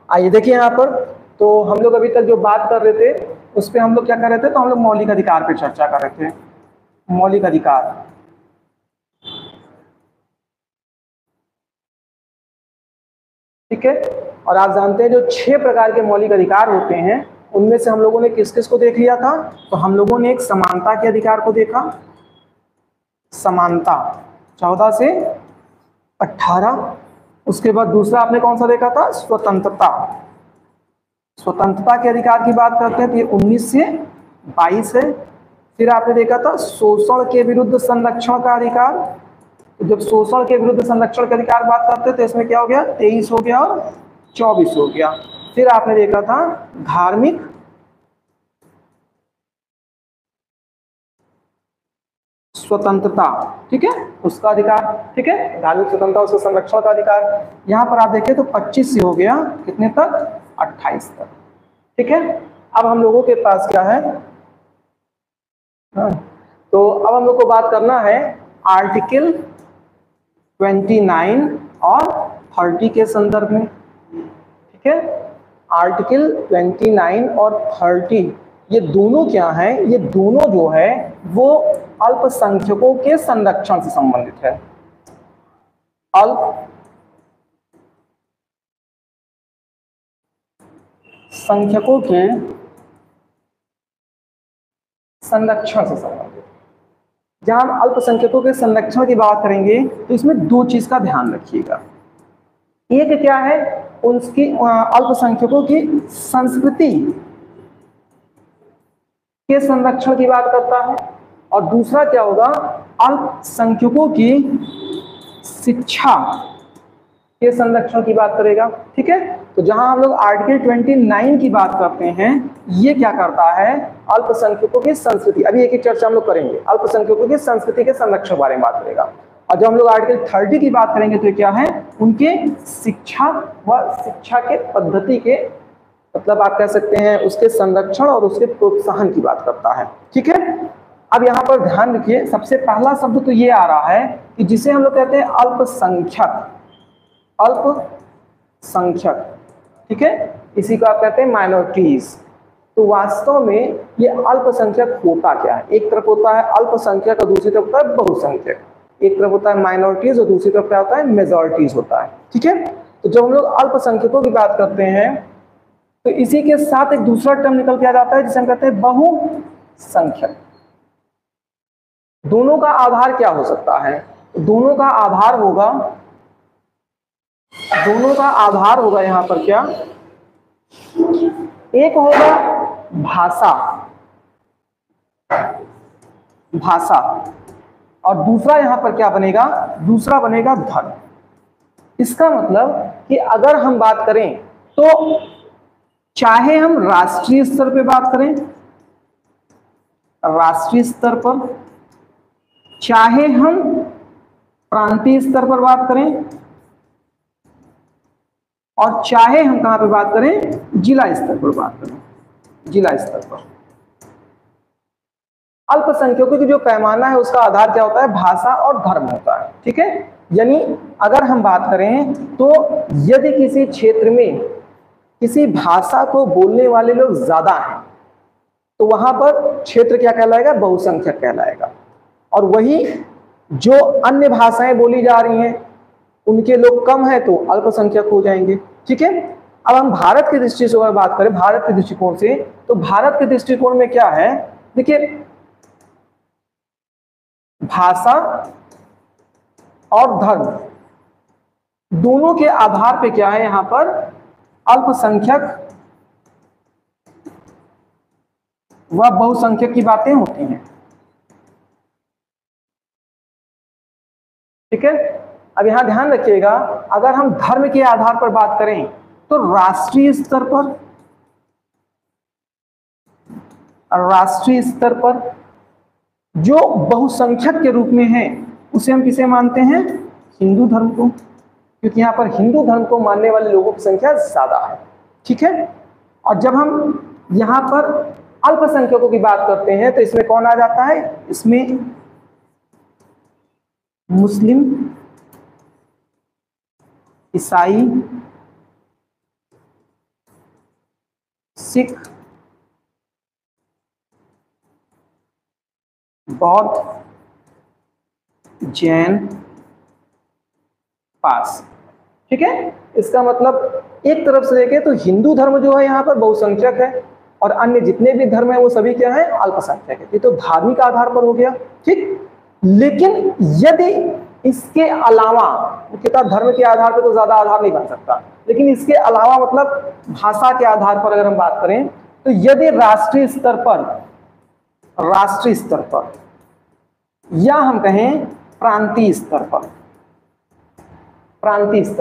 आइए देखिए यहाँ पर, तो हम लोग अभी तक जो बात कर रहे थे उस पर हम लोग क्या कर रहे थे, तो हम लोग मौलिक अधिकार पे चर्चा कर रहे थे। मौलिक अधिकार, ठीक है। और आप जानते हैं जो 6 प्रकार के मौलिक अधिकार होते हैं उनमें से हम लोगों ने किस किस को देख लिया था, तो हम लोगों ने एक समानता के अधिकार को देखा, समानता 14 से 18। उसके बाद दूसरा आपने कौन सा देखा था, स्वतंत्रता। स्वतंत्रता के अधिकार की बात करते हैं तो ये 19 से 22 है। फिर आपने देखा था शोषण के विरुद्ध संरक्षण का अधिकार। तो जब शोषण के विरुद्ध संरक्षण के अधिकार बात करते हैं तो इसमें क्या हो गया, 23 हो गया और 24 हो गया। फिर आपने देखा था धार्मिक स्वतंत्रता, ठीक है, उसका अधिकार, ठीक है, धार्मिक स्वतंत्रता उसके संरक्षण का अधिकार। यहां पर आप देखें तो 25 से हो गया कितने तक, 28 तक, ठीक है। अब हम लोगों के पास क्या है, तो अब हम लोग को बात करना है आर्टिकल 29 और 30 के संदर्भ में, ठीक है। आर्टिकल 29 और 30 ये दोनों क्या है, ये दोनों जो है वो अल्पसंख्यकों के संरक्षण से संबंधित है। अल्पसंख्यकों के संरक्षण से संबंधित। जहां हम अल्पसंख्यकों के संरक्षण की बात करेंगे तो इसमें 2 चीज का ध्यान रखिएगा। एक क्या है, उनकी अल्पसंख्यकों की संस्कृति के संरक्षण की बात करता है, और दूसरा क्या होगा, अल्पसंख्यकों की शिक्षा के संरक्षण की बात करेगा, ठीक है। तो जहां हम लोग आर्टिकल 29 की बात करते हैं, ये क्या करता है, अल्पसंख्यकों की संस्कृति, अभी एक एक चर्चा हम लोग करेंगे, अल्पसंख्यकों की संस्कृति के संरक्षण बारे में बात करेगा। और जब हम लोग आर्टिकल 30 की बात करेंगे तो क्या है, उनके शिक्षा व शिक्षा के पद्धति के, मतलब आप कह सकते हैं उसके संरक्षण और उसके प्रोत्साहन की बात करता है, ठीक है। अब यहाँ पर ध्यान रखिए, सबसे पहला शब्द तो ये आ रहा है कि जिसे हम लोग कहते हैं अल्पसंख्यक, अल्पसंख्यक, ठीक है, इसी को आप कहते हैं माइनॉरिटीज। तो वास्तव में ये अल्पसंख्यक होता क्या है, एक तरफ होता है अल्पसंख्यक और दूसरी तरफ होता है बहुसंख्यक, एक तरफ होता है माइनॉरिटीज और दूसरी तरफ क्या होता है, मेजॉरिटीज होता है, ठीक है। तो जब हम लोग अल्पसंख्यकों की बात करते हैं तो इसी के साथ एक दूसरा टर्म निकल के आ जाता है जिसे हम कहते हैं बहुसंख्यक। दोनों का आधार क्या हो सकता है, दोनों का आधार होगा, दोनों का आधार होगा यहां पर क्या, एक होगा भाषा, भाषा, और दूसरा यहां पर क्या बनेगा, दूसरा बनेगा धर्म। इसका मतलब कि अगर हम बात करें तो चाहे हम राष्ट्रीय स्तर पे बात करें, राष्ट्रीय स्तर पर, चाहे हम प्रांतीय स्तर पर बात करें, और चाहे हम कहां पे बात करें, जिला स्तर पर बात करें, जिला स्तर पर, अल्पसंख्यकों की जो पैमाना है उसका आधार क्या होता है, भाषा और धर्म होता है, ठीक है। यानी अगर हम बात करें तो यदि किसी क्षेत्र में किसी भाषा को बोलने वाले लोग ज्यादा हैं तो वहां पर क्षेत्र क्या कहलाएगा, बहुसंख्यक कहलाएगा। और वही जो अन्य भाषाएं बोली जा रही हैं उनके लोग कम है तो अल्पसंख्यक हो जाएंगे, ठीक है। अब हम भारत की दृष्टि से अगर बात करें, भारत के दृष्टिकोण से, तो भारत के दृष्टिकोण में क्या है, देखिए भाषा और धर्म दोनों के आधार पे क्या है, यहां पर अल्पसंख्यक व बहुसंख्यक की बातें होती हैं, ठीक है। अब यहां ध्यान रखिएगा, अगर हम धर्म के आधार पर बात करें तो राष्ट्रीय स्तर पर, राष्ट्रीय स्तर पर जो बहुसंख्यक के रूप में है उसे हम किसे मानते हैं, हिंदू धर्म को, क्योंकि यहां पर हिंदू धर्म को मानने वाले लोगों की संख्या ज्यादा है, ठीक है। और जब हम यहां पर अल्पसंख्यकों की बात करते हैं तो इसमें कौन आ जाता है, इसमें मुस्लिम, ईसाई, सिख, बौद्ध, जैन, पारसी। ठीक है, इसका मतलब एक तरफ से देखें तो हिंदू धर्म जो है यहाँ पर बहुसंख्यक है और अन्य जितने भी धर्म है वो सभी क्या है, अल्पसंख्यक है। ये तो धार्मिक आधार पर हो गया। ठीक, लेकिन यदि इसके अलावा, मुख्यतः धर्म के आधार पर तो ज्यादा आधार नहीं बन सकता, लेकिन इसके अलावा मतलब भाषा के आधार पर अगर हम बात करें तो यदि राष्ट्रीय स्तर पर या हम कहें प्रांतीय स्तर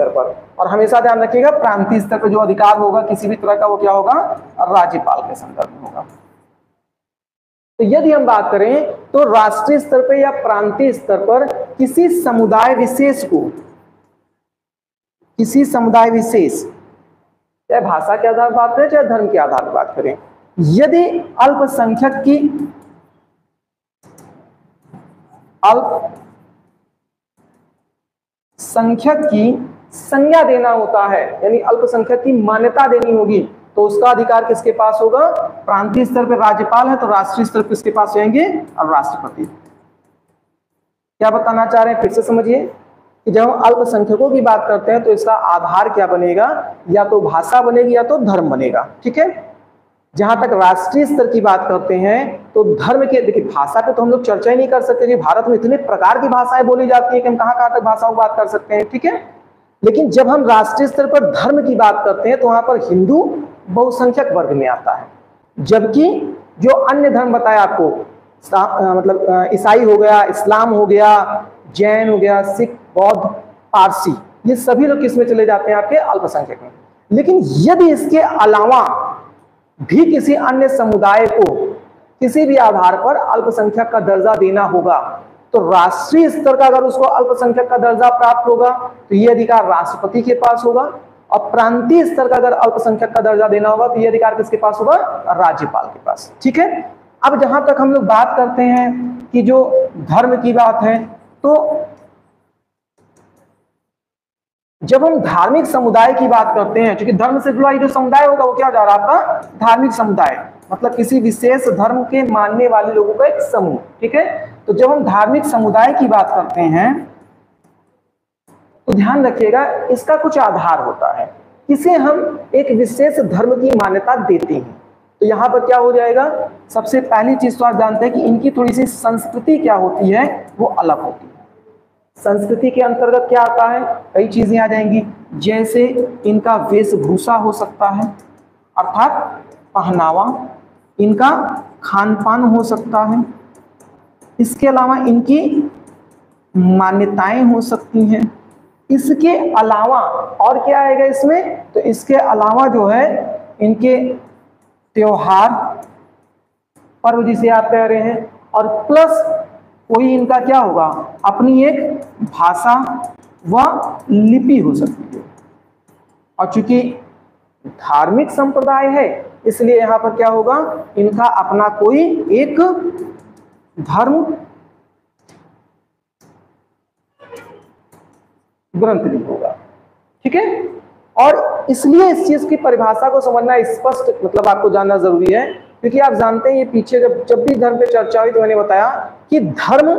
पर, और हमेशा ध्यान रखिएगा प्रांतीय स्तर पर जो अधिकार होगा किसी भी तरह का वो क्या होगा, राज्यपाल के संदर्भ में होगा। तो यदि हम बात करें तो राष्ट्रीय स्तर पर या प्रांतीय स्तर पर किसी समुदाय विशेष, चाहे भाषा के आधार पर बात करें चाहे धर्म के आधार पर बात करें, यदि अल्पसंख्यक की संज्ञा देना होता है, यानी अल्पसंख्यक की मान्यता देनी होगी, तो उसका अधिकार किसके पास होगा, प्रांतीय स्तर पर राज्यपाल है तो राष्ट्रीय स्तर पर किसके पास जाएंगे, और राष्ट्रपति। क्या बताना चाह रहे हैं, फिर से समझिए कि जब हम अल्पसंख्यकों की बात करते हैं तो इसका आधार क्या बनेगा, या तो भाषा बनेगी या तो धर्म बनेगा। ठीक है, जहां तक राष्ट्रीय स्तर की बात करते हैं तो धर्म के, देखिए भाषा पे तो हम लोग चर्चा ही नहीं कर सकते कि भारत में इतने प्रकार की भाषाएं बोली जाती है कि हम कहां तक भाषाओं की बात कर सकते हैं। ठीक है, लेकिन जब हम राष्ट्रीय स्तर पर धर्म की बात करते हैं तो वहां पर हिंदू बहुसंख्यक वर्ग में आता है, जबकि जो अन्य धर्म बताया आपको, मतलब ईसाई हो गया, इस्लाम हो गया, जैन हो गया, सिख, बौद्ध, पारसी, ये सभी लोग किस में चले जाते हैं, आपके अल्पसंख्यक में। लेकिन यदि इसके अलावा भी किसी अन्य समुदाय को किसी भी आधार पर अल्पसंख्यक का दर्जा देना होगा तो राष्ट्रीय स्तर का अगर उसको अल्पसंख्यक का दर्जा प्राप्त होगा तो ये अधिकार राष्ट्रपति के पास होगा, और प्रांतीय स्तर का अगर अल्पसंख्यक का दर्जा देना होगा तो ये अधिकार किसके पास होगा, राज्यपाल के पास। ठीक है, अब जहां तक हम लोग बात करते हैं कि जो धर्म की बात है, तो जब हम धार्मिक समुदाय की बात करते हैं, क्योंकि धर्म से जुड़ा जो समुदाय होगा वो क्या हो जा रहा है आपका, धार्मिक समुदाय, मतलब किसी विशेष धर्म के मानने वाले लोगों का एक समूह। ठीक है, तो जब हम धार्मिक समुदाय की बात करते हैं तो ध्यान रखिएगा इसका कुछ आधार होता है, इसे हम एक विशेष धर्म की मान्यता देते हैं। तो यहां पर क्या हो जाएगा, सबसे पहली चीज तो आप जानते हैं कि इनकी थोड़ी सी संस्कृति क्या होती है, वो अलग होती है। संस्कृति के अंतर्गत क्या आता है, कई चीजें आ जाएंगी, जैसे इनका वेशभूषा हो सकता है, अर्थात पहनावा, इनका खान पान हो सकता है, इसके अलावा इनकी मान्यताएं हो सकती हैं। इसके अलावा और क्या आएगा इसमें, तो इसके अलावा जो है इनके त्योहार, पर्व जिसे आप कह रहे हैं, और प्लस कोई इनका क्या होगा, अपनी एक भाषा व लिपि हो सकती है। और चूंकि धार्मिक संप्रदाय है इसलिए यहां पर क्या होगा, इनका अपना कोई एक धर्म ग्रंथ नहीं होगा। ठीक है, और इसलिए इस चीज की परिभाषा को समझना स्पष्ट, मतलब आपको जानना जरूरी है, क्योंकि आप जानते हैं ये पीछे जब भी धर्म पे चर्चा हुई तो मैंने बताया कि धर्म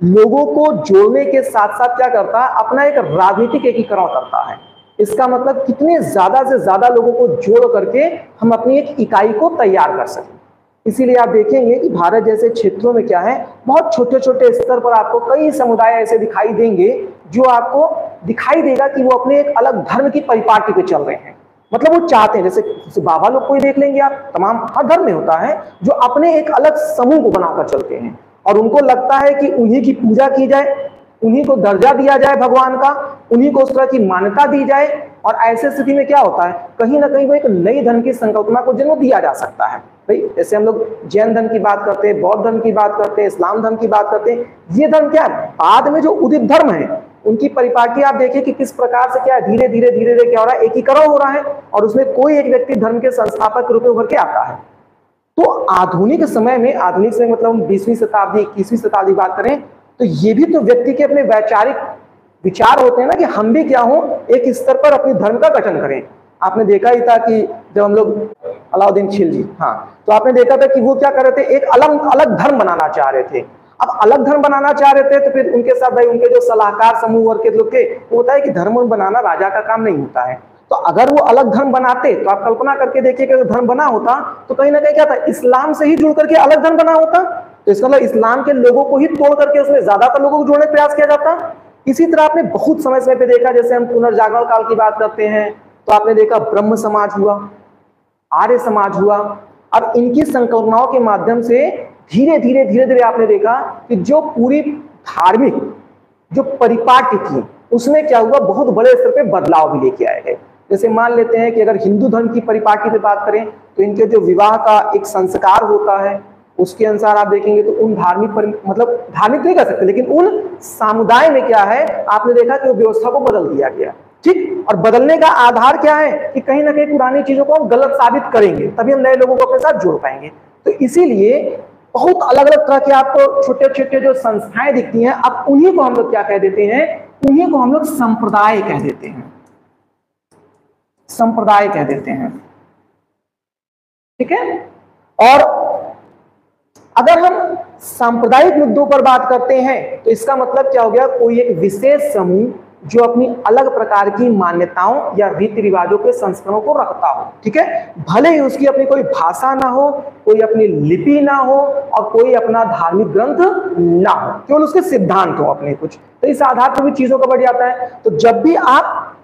लोगों को जोड़ने के साथ साथ क्या करता है, अपना एक राजनीतिक एकीकरण करता है। इसका मतलब कितने ज्यादा से ज्यादा लोगों को जोड़ करके हम अपनी एक इकाई को तैयार कर सकें। इसीलिए आप देखेंगे कि भारत जैसे क्षेत्रों में क्या है, बहुत छोटे छोटे स्तर पर आपको कई समुदाय ऐसे दिखाई देंगे जो आपको दिखाई देगा कि वो अपने एक अलग धर्म की परिपाटी पे चल रहे हैं। मतलब वो चाहते हैं, जैसे बाबा लोग को ही देख लेंगे आप, तमाम हर धर्म में होता है, जो अपने एक अलग समूह को बनाकर चलते हैं और उनको लगता है कि उन्हीं की पूजा की जाए, उन्हीं को दर्जा दिया जाए भगवान का, उन्हीं को उस तरह की मान्यता दी जाए। और ऐसे स्थिति में क्या होता है, कहीं ना कहीं वो एक नई धर्म की संकल्पना को जन्म दिया जा सकता है। भाई जैसे हम लोग जैन धर्म की बात करते हैं, बौद्ध धर्म की बात करते हैं, इस्लाम धर्म की बात करते हैं, ये धर्म क्या है, बाद में जो उदित धर्म है उनकी परिपाटी आप देखिए कि किस प्रकार से क्या धीरे धीरे क्या हो रहा है, एकीकरण हो रहा है, और उसमें कोई एक व्यक्ति धर्म के संस्थापक के रूप में उभर के आता है। तो आधुनिक समय में, आधुनिक समय मतलब 20वीं शताब्दी 21वीं शताब्दी बात करें तो ये भी तो व्यक्ति के अपने वैचारिक विचार होते हैं ना कि हम भी क्या हो, एक स्तर पर अपने धर्म का गठन करें। आपने देखा ही था कि जब हम लोग अलाउद्दीन खिलजी, हाँ। तो आपने देखा था कि वो क्या कर रहे थे, एक अलग अलग धर्म बनाना चाह रहे थे। अब अलग धर्म बनाना चाह रहे थे तो फिर उनके साथ भाई उनके जो सलाहकार समूह वर्ग के लोग थे, वो होता है कि धर्म बनाना राजा का काम नहीं होता है। तो अगर वो अलग धर्म बनाते तो आप कल्पना करके देखिए कि अगर धर्म बना होता तो कहीं ना कहीं क्या था, इस्लाम से ही जुड़ करके अलग धर्म बना होता। तो इसका मतलब इस्लाम के लोगों को ही तोड़ करके उसमें ज्यादातर लोगों को जोड़ने का प्रयास किया जाता। इसी तरह आपने बहुत समय पे देखा, जैसे हम पुनर्जागरण काल की बात करते हैं तो आपने देखा ब्रह्म समाज हुआ, आर्य समाज हुआ। अब इनकी संकल्पनाओं के माध्यम से धीरे धीरे आपने देखा कि जो पूरी धार्मिक जो परिपाटी थी उसमें क्या हुआ, बहुत बड़े स्तर पे बदलाव भी लेके आए गए। जैसे मान लेते हैं कि अगर हिंदू धर्म की परिपाटी पे बात करें तो इनके जो विवाह का एक संस्कार होता है उसके अनुसार आप देखेंगे तो उन धार्मिक मतलब धार्मिक नहीं कह सकते, लेकिन उन समुदाय में क्या है, आपने देखा कि व्यवस्था को बदल दिया गया। ठीक, और बदलने का आधार क्या है कि कहीं ना कहीं पुरानी चीजों को हम गलत साबित करेंगे तभी हम नए लोगों को अपने साथ जोड़ पाएंगे। तो इसीलिए बहुत अलग अलग तरह के आपको छोटे छोटे जो संस्थाएं दिखती हैं, अब उन्हीं को हम लोग क्या कह देते हैं, उन्हीं को हम लोग संप्रदाय कह देते हैं, संप्रदाय कह देते हैं। ठीक है, और अगर हम सांप्रदायिक मुद्दों पर बात करते हैं तो इसका मतलब क्या हो गया, कोई एक विशेष समूह जो अपनी अलग प्रकार की मान्यताओं या रीति रिवाजों के संस्करणों को रखता हो। ठीक है, भले ही उसकी अपनी कोई भाषा ना हो, कोई अपनी लिपि ना हो और कोई अपना धार्मिक ग्रंथ ना हो, केवल उसके सिद्धांत हो अपने कुछ, तो इस आधार पर भी चीजों का बढ़ जाता है। तो जब भी आप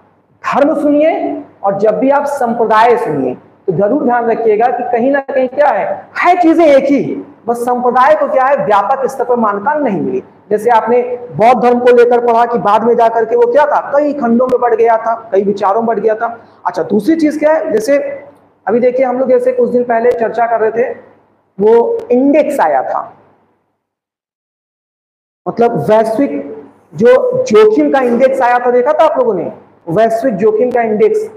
धर्म सुनिए और जब भी आप संप्रदाय सुनिए तो जरूर ध्यान रखिएगा कि कहीं ना कहीं क्या है चीजें एक ही, बस संप्रदाय को क्या है व्यापक स्तर पर मान्यता नहीं मिली। जैसे आपने बौद्ध धर्म को लेकर पढ़ा कि बाद में जाकर के वो क्या था, कई खंडों में बढ़ गया था, कई विचारों में बढ़ गया था। अच्छा, दूसरी चीज क्या है, जैसे अभी देखिए हम लोग जैसे कुछ दिन पहले चर्चा कर रहे थे, वो इंडेक्स आया था, मतलब वैश्विक जो जोखिम का इंडेक्स आया था, देखा था आप लोगों ने, वैश्विक जोखिम का इंडेक्स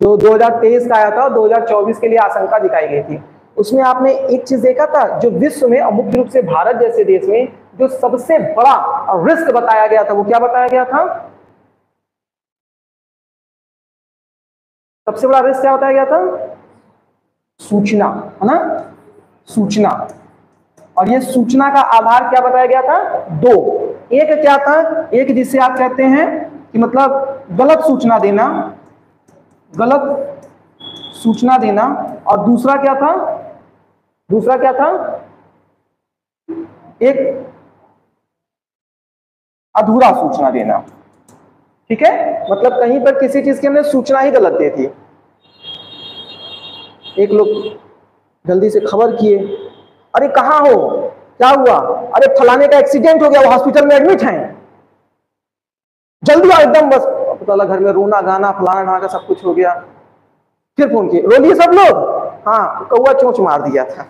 जो 2023 का आया था, 2024 के लिए आशंका दिखाई गई थी। उसमें आपने एक चीज देखा था, जो विश्व में और मुख्य रूप से भारत जैसे देश में जो सबसे बड़ा रिस्क बताया गया था, वो क्या बताया गया था, सबसे बड़ा रिस्क क्या बताया गया था, सूचना, है ना, सूचना। और ये सूचना का आधार क्या बताया गया था, दो, एक क्या था, एक जिसे आप कहते हैं कि मतलब गलत सूचना देना, गलत सूचना देना, और दूसरा क्या था, दूसरा क्या था, एक अधूरा सूचना देना। ठीक है, मतलब कहीं पर किसी चीज की हमने सूचना ही गलत दे दी। एक लोग जल्दी से खबर किए, अरे कहाँ हो, क्या हुआ, अरे फलाने का एक्सीडेंट हो गया, वो हॉस्पिटल में एडमिट हैं, जल्दी आओ एकदम, बस पता लगा घर में रोना गाना फलाना ढाना सब कुछ हो गया। फिर फोन किए, रोलिए सब लोग, हाँ कौवा चोंच मार दिया था।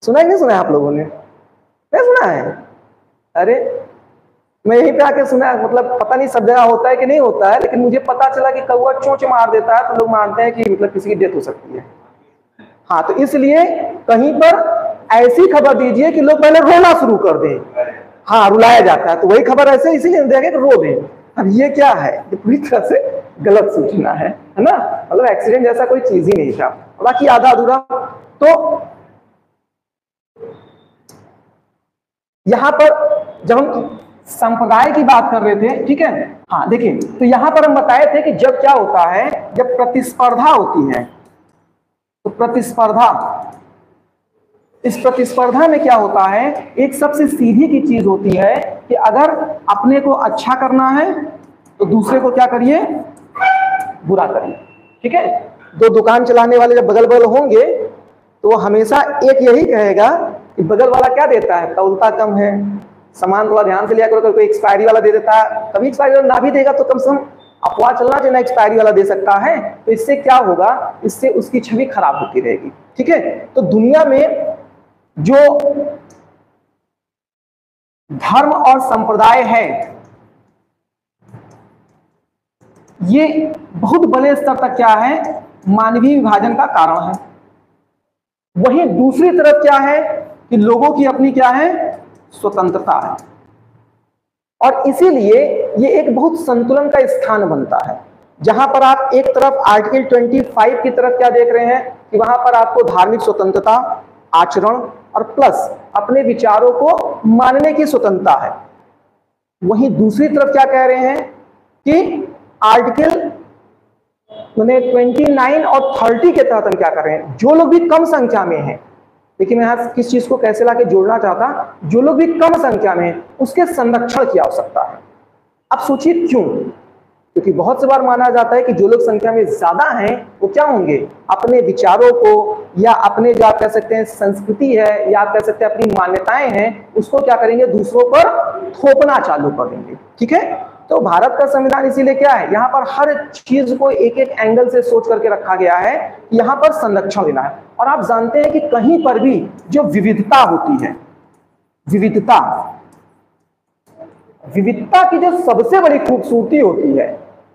सुना ही नहीं सुना है आप लोगों ने, नहीं सुना है? अरे मैं यहीं पे आके सुना है, मतलब पता नहीं सब जगह होता है कि नहीं होता है, लेकिन मुझे पता चला कि कौवा चोंच मार देता है तो लोग मानते हैं कि मतलब किसी की डेथ हो सकती है। हाँ, तो इसलिए कहीं पर ऐसी खबर दीजिए कि लोग पहले रोना शुरू कर दें, हाँ रुलाया जाता है, तो वही खबर ऐसे इसीलिए देंगे कि रो दें। अब ये क्या है, ये पूरी तरह से गलत सूचना है ना, मतलब एक्सीडेंट जैसा कोई चीज ही नहीं था, बाकी आधा अधूरा। तो यहां पर जब हम संप्रदाय की बात कर रहे थे, ठीक है, हाँ देखिए, तो यहां पर हम बताए थे कि जब क्या होता है, जब प्रतिस्पर्धा होती है, तो प्रतिस्पर्धा, इस प्रतिस्पर्धा में क्या होता है, एक सबसे सीधी की चीज होती है कि अगर अपने को अच्छा करना है तो दूसरे को क्या करिए, बुरा करिए। ठीक है, दो दुकान चलाने वाले जब बगल बगल होंगे तो वो हमेशा एक यही कहेगा कि बगल वाला क्या देता है, तौलता कम है, सामान थोड़ा ध्यान से लिया करो, कोई एक्सपायरी वाला दे देता है, कभी एक्सपायरी वाला ना भी देगा तो कम से कम अफवाह चलना चाहिए ना एक्सपायरी वाला दे सकता है, तो इससे क्या होगा, इससे उसकी छवि खराब होती रहेगी। ठीक है, तो दुनिया में जो धर्म और संप्रदाय है ये बहुत बड़े स्तर तक क्या है, मानवीय विभाजन का कारण है। वहीं दूसरी तरफ क्या है कि लोगों की अपनी क्या है, स्वतंत्रता है, और इसीलिए ये एक बहुत संतुलन का स्थान बनता है। जहां पर आप एक तरफ आर्टिकल 25 की तरफ क्या देख रहे हैं कि वहां पर आपको धार्मिक स्वतंत्रता, आचरण और प्लस अपने विचारों को मानने की स्वतंत्रता है। वहीं दूसरी तरफ क्या कह रहे हैं कि आर्टिकल 29 और 30 के तहत हम क्या कर रहे हैं, जो लोग भी कम संख्या में हैं, लेकिन मैं यहां किस चीज को कैसे लाके जोड़ना चाहता, जो लोग भी कम संख्या में हैं उसके संरक्षण की आवश्यकता है। अब सोचिए क्यों, क्योंकि बहुत से बार माना जाता है कि जो लोग संख्या में ज्यादा हैं वो क्या होंगे, अपने विचारों को या अपने जो आप कह सकते हैं संस्कृति है या आप कह सकते हैं अपनी मान्यताएं हैं उसको क्या करेंगे, दूसरों पर थोपना चालू कर देंगे। ठीक है, तो भारत का संविधान इसीलिए क्या है, यहाँ पर हर चीज को एक एक एंगल से सोच करके रखा गया है, यहाँ पर संरक्षण देना है। और आप जानते हैं कि कहीं पर भी जो विविधता होती है, विविधता की जो सबसे बड़ी खूबसूरती होती है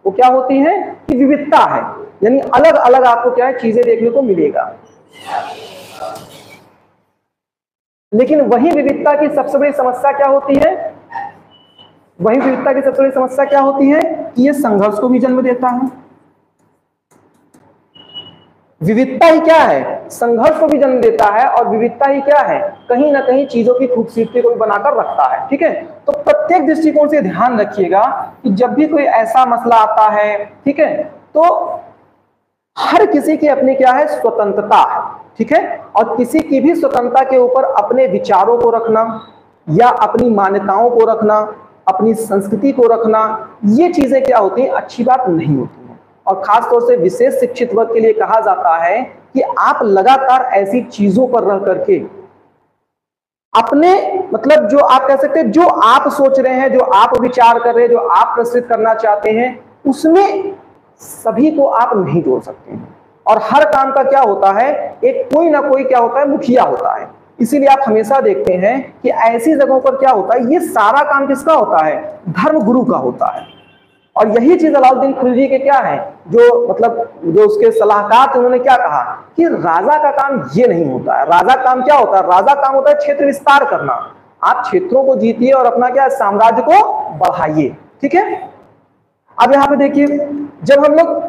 वो क्या होती है कि विविधता है, यानी अलग अलग आपको क्या है चीजें देखने को मिलेगा। लेकिन वही विविधता की सबसे बड़ी समस्या क्या होती है, कि ये संघर्ष को भी जन्म देता है। विविधता ही क्या है, संघर्ष को भी जन्म देता है, और विविधता ही क्या है, कहीं ना कहीं चीजों की खूबसूरती को भी बनाकर रखता है। ठीक है, तो प्रत्येक दृष्टिकोण से ध्यान रखिएगा कि जब भी कोई ऐसा मसला आता है, ठीक है, तो हर किसी की अपनी क्या है, स्वतंत्रता है। ठीक है, और किसी की भी स्वतंत्रता के ऊपर अपने विचारों को रखना या अपनी मान्यताओं को रखना, अपनी संस्कृति को रखना, ये चीजें क्या होती हैं, अच्छी बात नहीं होती। और खासतौर से विशेष शिक्षित वर्ग के लिए कहा जाता है कि आप लगातार ऐसी चीजों पर रह करके अपने मतलब जो आप कह सकते हैं, जो आप सोच रहे हैं, जो आप विचार कर रहे हैं, जो आप प्रस्तुत करना चाहते हैं, उसमें सभी को आप नहीं जोड़ सकते हैं। और हर काम का क्या होता है, एक कोई ना कोई क्या होता है, मुखिया होता है। इसीलिए आप हमेशा देखते हैं कि ऐसी जगहों पर क्या होता है, ये सारा काम किसका होता है, धर्म गुरु का होता है। और यही चीज अलाउद्दीन खिलजी के क्या है, जो मतलब जो उसके सलाहकार थे, उन्होंने क्या कहा कि राजा का काम ये नहीं होता है। राजा काम क्या होता है, राजा काम होता है क्षेत्र विस्तार करना। आप क्षेत्रों को जीतिए और अपना क्या साम्राज्य को बढ़ाइए। ठीक है, अब यहाँ पे देखिए, जब हम लोग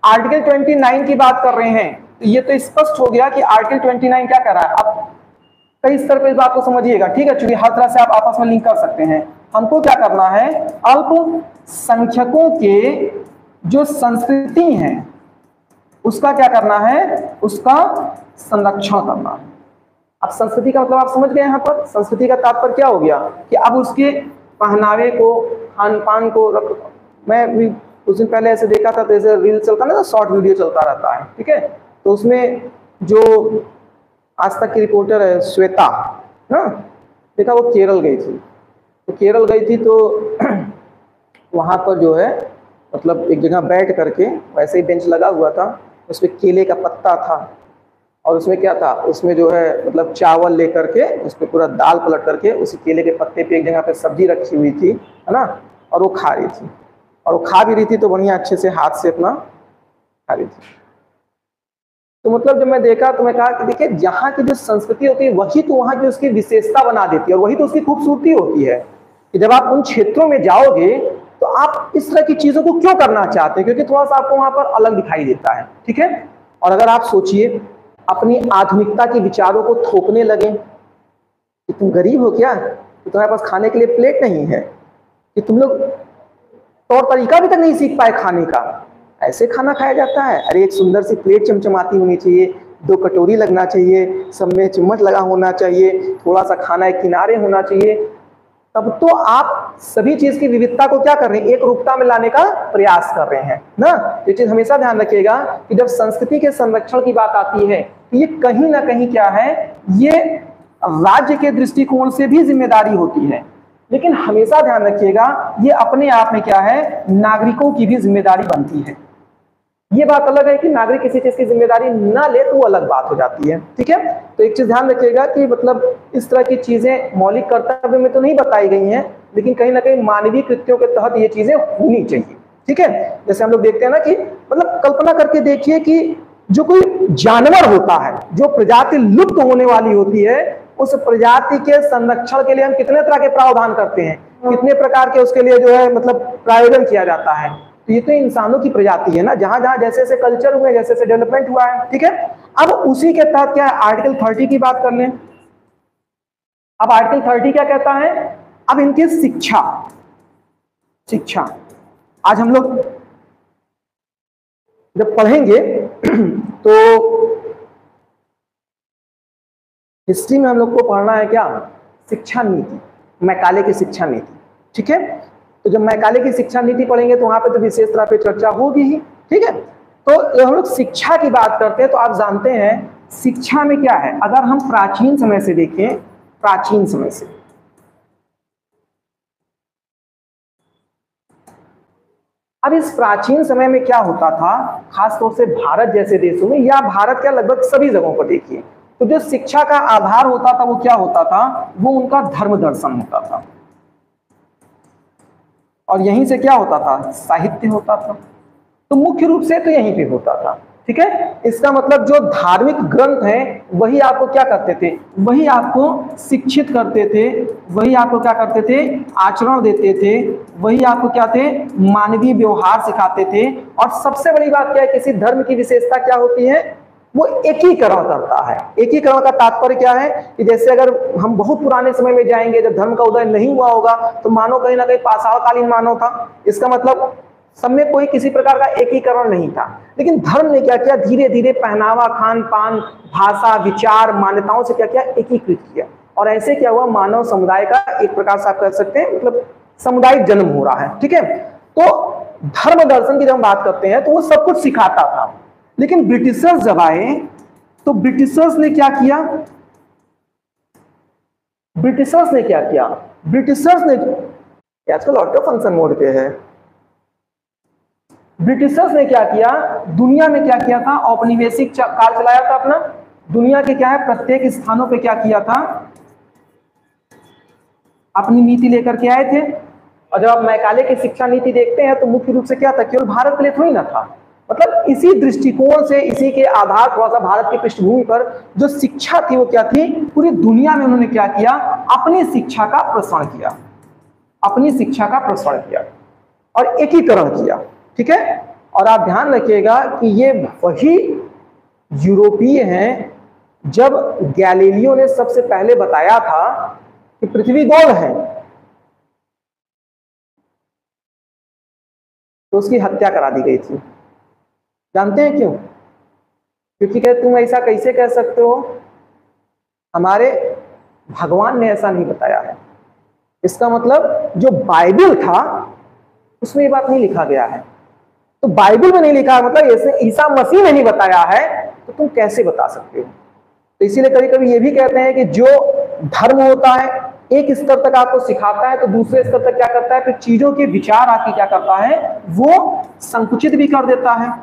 आर्टिकल 29 की बात कर रहे हैं तो ये तो स्पष्ट हो गया कि आर्टिकल 29 क्या कह रहा है। अब कई स्तर पे इस बात को समझिएगा। ठीक है, चूंकि हर तरह से आप आपस में लिंक कर सकते हैं। हमको क्या करना है, अल्पसंख्यकों के जो संस्कृति है उसका क्या करना है, उसका संरक्षण करना है। अब संस्कृति का मतलब आप समझ गए। यहाँ पर संस्कृति का तात्पर्य क्या हो गया कि अब उसके पहनावे को, खान पान को मैं भी कुछ दिन पहले ऐसे देखा था, तो ऐसे रील चलता ना, शॉर्ट वीडियो चलता रहता है। ठीक है, तो उसमें जो आज तक की रिपोर्टर है श्वेता ना, देखा वो केरल गई थी। तो केरल गई थी तो वहाँ पर जो है मतलब एक जगह बैठ करके, वैसे ही बेंच लगा हुआ था, उसमें केले का पत्ता था और उसमें क्या था, उसमें जो है मतलब चावल लेकर के उस पर पूरा दाल पलट करके उसी केले के पत्ते पे एक जगह पे सब्जी रखी हुई थी, है ना, और वो खा रही थी। और वो खा भी रही थी तो बढ़िया अच्छे से हाथ से अपना खा रही थी। तो मतलब जब मैं देखा तो मैं कहा कि देखिए, यहाँ की जो संस्कृति होती है वही तो वहाँ की उसकी विशेषता बना देती है, और वही तो उसकी खूबसूरती होती है कि जब आप उन क्षेत्रों में जाओगे तो आप इस तरह की चीजों को क्यों करना चाहते हैं, क्योंकि थोड़ा सा आपको वहां पर अलग दिखाई देता है। ठीक है, और अगर आप सोचिए अपनी आधुनिकता के विचारों को थोपने लगे कि तुम गरीब हो क्या, कि तुम्हारे पास खाने के लिए प्लेट नहीं है, कि तुम लोग तौर तरीका भी तक नहीं सीख पाए खाने का, ऐसे खाना खाया जाता है। अरे एक सुंदर सी प्लेट चमचमाती होनी चाहिए, 2 कटोरी लगना चाहिए, सब में चम्मच लगा होना चाहिए, थोड़ा सा खाना एक किनारे होना चाहिए, तब तो आप सभी चीज की विविधता को क्या कर रहे हैं, एक रूपता में लाने का प्रयास कर रहे हैं ना। ये चीज हमेशा ध्यान रखिएगा कि जब संस्कृति के संरक्षण की बात आती है तो ये कहीं ना कहीं क्या है, ये राज्य के दृष्टिकोण से भी जिम्मेदारी होती है, लेकिन हमेशा ध्यान रखिएगा ये अपने आप में क्या है, नागरिकों की भी जिम्मेदारी बनती है। ये बात अलग है कि नागरिक किसी चीज की जिम्मेदारी ना ले तो वो अलग बात हो जाती है। ठीक है, तो एक चीज ध्यान रखिएगा कि मतलब इस तरह की चीजें मौलिक कर्तव्य में तो नहीं बताई गई हैं, लेकिन कहीं ना कहीं मानवीय कृत्यों के तहत ये चीजें होनी चाहिए। ठीक है, जैसे हम लोग देखते हैं ना कि मतलब कल्पना करके देखिए कि जो कोई जानवर होता है, जो प्रजाति लुप्त होने वाली होती है, उस प्रजाति के संरक्षण के लिए हम कितने तरह के प्रावधान करते हैं, कितने प्रकार के उसके लिए जो है मतलब प्रायोजन किया जाता है। तो ये तो इंसानों की प्रजाति है ना, जहां जहां जैसे जैसे कल्चर हुए, जैसे जैसे डेवलपमेंट हुआ है, ठीक है। अब उसी के तहत क्या है, आर्टिकल 30 की बात कर लें। अब आर्टिकल 30 क्या कहता है, अब इनकी शिक्षा, शिक्षा आज हम लोग जब पढ़ेंगे तो हिस्ट्री में हम लोग को पढ़ना है क्या, शिक्षा नीति, मैकाले की शिक्षा नीति, ठीक है। तो जब मैकाले की शिक्षा नीति पढ़ेंगे तो वहां पे तो विशेष तरह पे चर्चा होगी ही, ठीक है। तो जब हम लोग शिक्षा की बात करते हैं तो आप जानते हैं शिक्षा में क्या है, अगर हम प्राचीन समय से देखें, प्राचीन समय से, अब इस प्राचीन समय में क्या होता था, खासतौर से भारत जैसे देशों में, या भारत क्या लगभग सभी जगहों पर देखिए, तो जो शिक्षा का आधार होता था वो क्या होता था, वो उनका धर्म दर्शन होता था, और यहीं से क्या होता था, साहित्य होता था। तो मुख्य रूप से तो यहीं पे होता था, ठीक है। इसका मतलब जो धार्मिक ग्रंथ हैं वही आपको क्या करते थे, वही आपको शिक्षित करते थे, वही आपको क्या करते थे, आचरण देते थे, वही आपको क्या थे, मानवीय व्यवहार सिखाते थे। और सबसे बड़ी बात क्या है, किसी धर्म की विशेषता क्या होती है, वो एकीकरण करता है। एकीकरण का तात्पर्य क्या है कि जैसे अगर हम बहुत पुराने समय में जाएंगे, जब धर्म का उदय नहीं हुआ होगा, तो मानव कहीं ना कहीं पाषाणकालीन मानव था, इसका मतलब सब में कोई किसी प्रकार का एकीकरण नहीं था। लेकिन धर्म ने क्या किया, धीरे धीरे पहनावा, खान पान, भाषा, विचार, मान्यताओं से क्या किया, एकीकृत किया। और ऐसे क्या हुआ, मानव समुदाय का एक प्रकार से आप कह सकते हैं मतलब सामुदायिक जन्म हो रहा है, ठीक है। तो धर्म दर्शन की जब हम बात करते हैं तो वो सब कुछ सिखाता था। लेकिन ब्रिटिशर्स जब आए तो ब्रिटिशर्स ने क्या किया, ब्रिटिशर्स ने क्या किया, ब्रिटिशर्स ने आजकल ऑटो फंक्शन मोड पे है, ब्रिटिशर्स ने क्या किया, दुनिया में क्या किया था, औपनिवेशिक काल चलाया था अपना। दुनिया के क्या है, प्रत्येक स्थानों पे क्या किया था, अपनी नीति लेकर के आए थे। और जब आप मैकाले की शिक्षा नीति देखते हैं तो मुख्य रूप से क्या था, केवल भारत के लिए थोड़ी ना था, मतलब इसी दृष्टिकोण से, इसी के आधार थोड़ा सा भारत की पृष्ठभूमि पर जो शिक्षा थी वो क्या थी, पूरी दुनिया में उन्होंने क्या किया, अपनी शिक्षा का प्रसारण किया, अपनी शिक्षा का प्रसारण किया और एकीकरण किया, ठीक है। और आप ध्यान रखिएगा कि ये वही यूरोपीय हैं, जब गैलीलियो ने सबसे पहले बताया था कि पृथ्वी गोल है तो उसकी हत्या करा दी गई थी। जानते हैं क्यों? क्योंकि कहते तुम ऐसा कैसे कह सकते हो, हमारे भगवान ने ऐसा नहीं बताया है। इसका मतलब जो बाइबल था उसमें ये बात नहीं लिखा गया है, तो बाइबल में नहीं लिखा है, मतलब ऐसे ईसा मसीह ने नहीं बताया है तो तुम कैसे बता सकते हो। तो इसीलिए कभी कभी ये भी कहते हैं कि जो धर्म होता है एक स्तर तक आपको सिखाता है तो दूसरे स्तर तक क्या करता है, फिर चीजों के विचार आपकी क्या करता है, वो संकुचित भी कर देता है।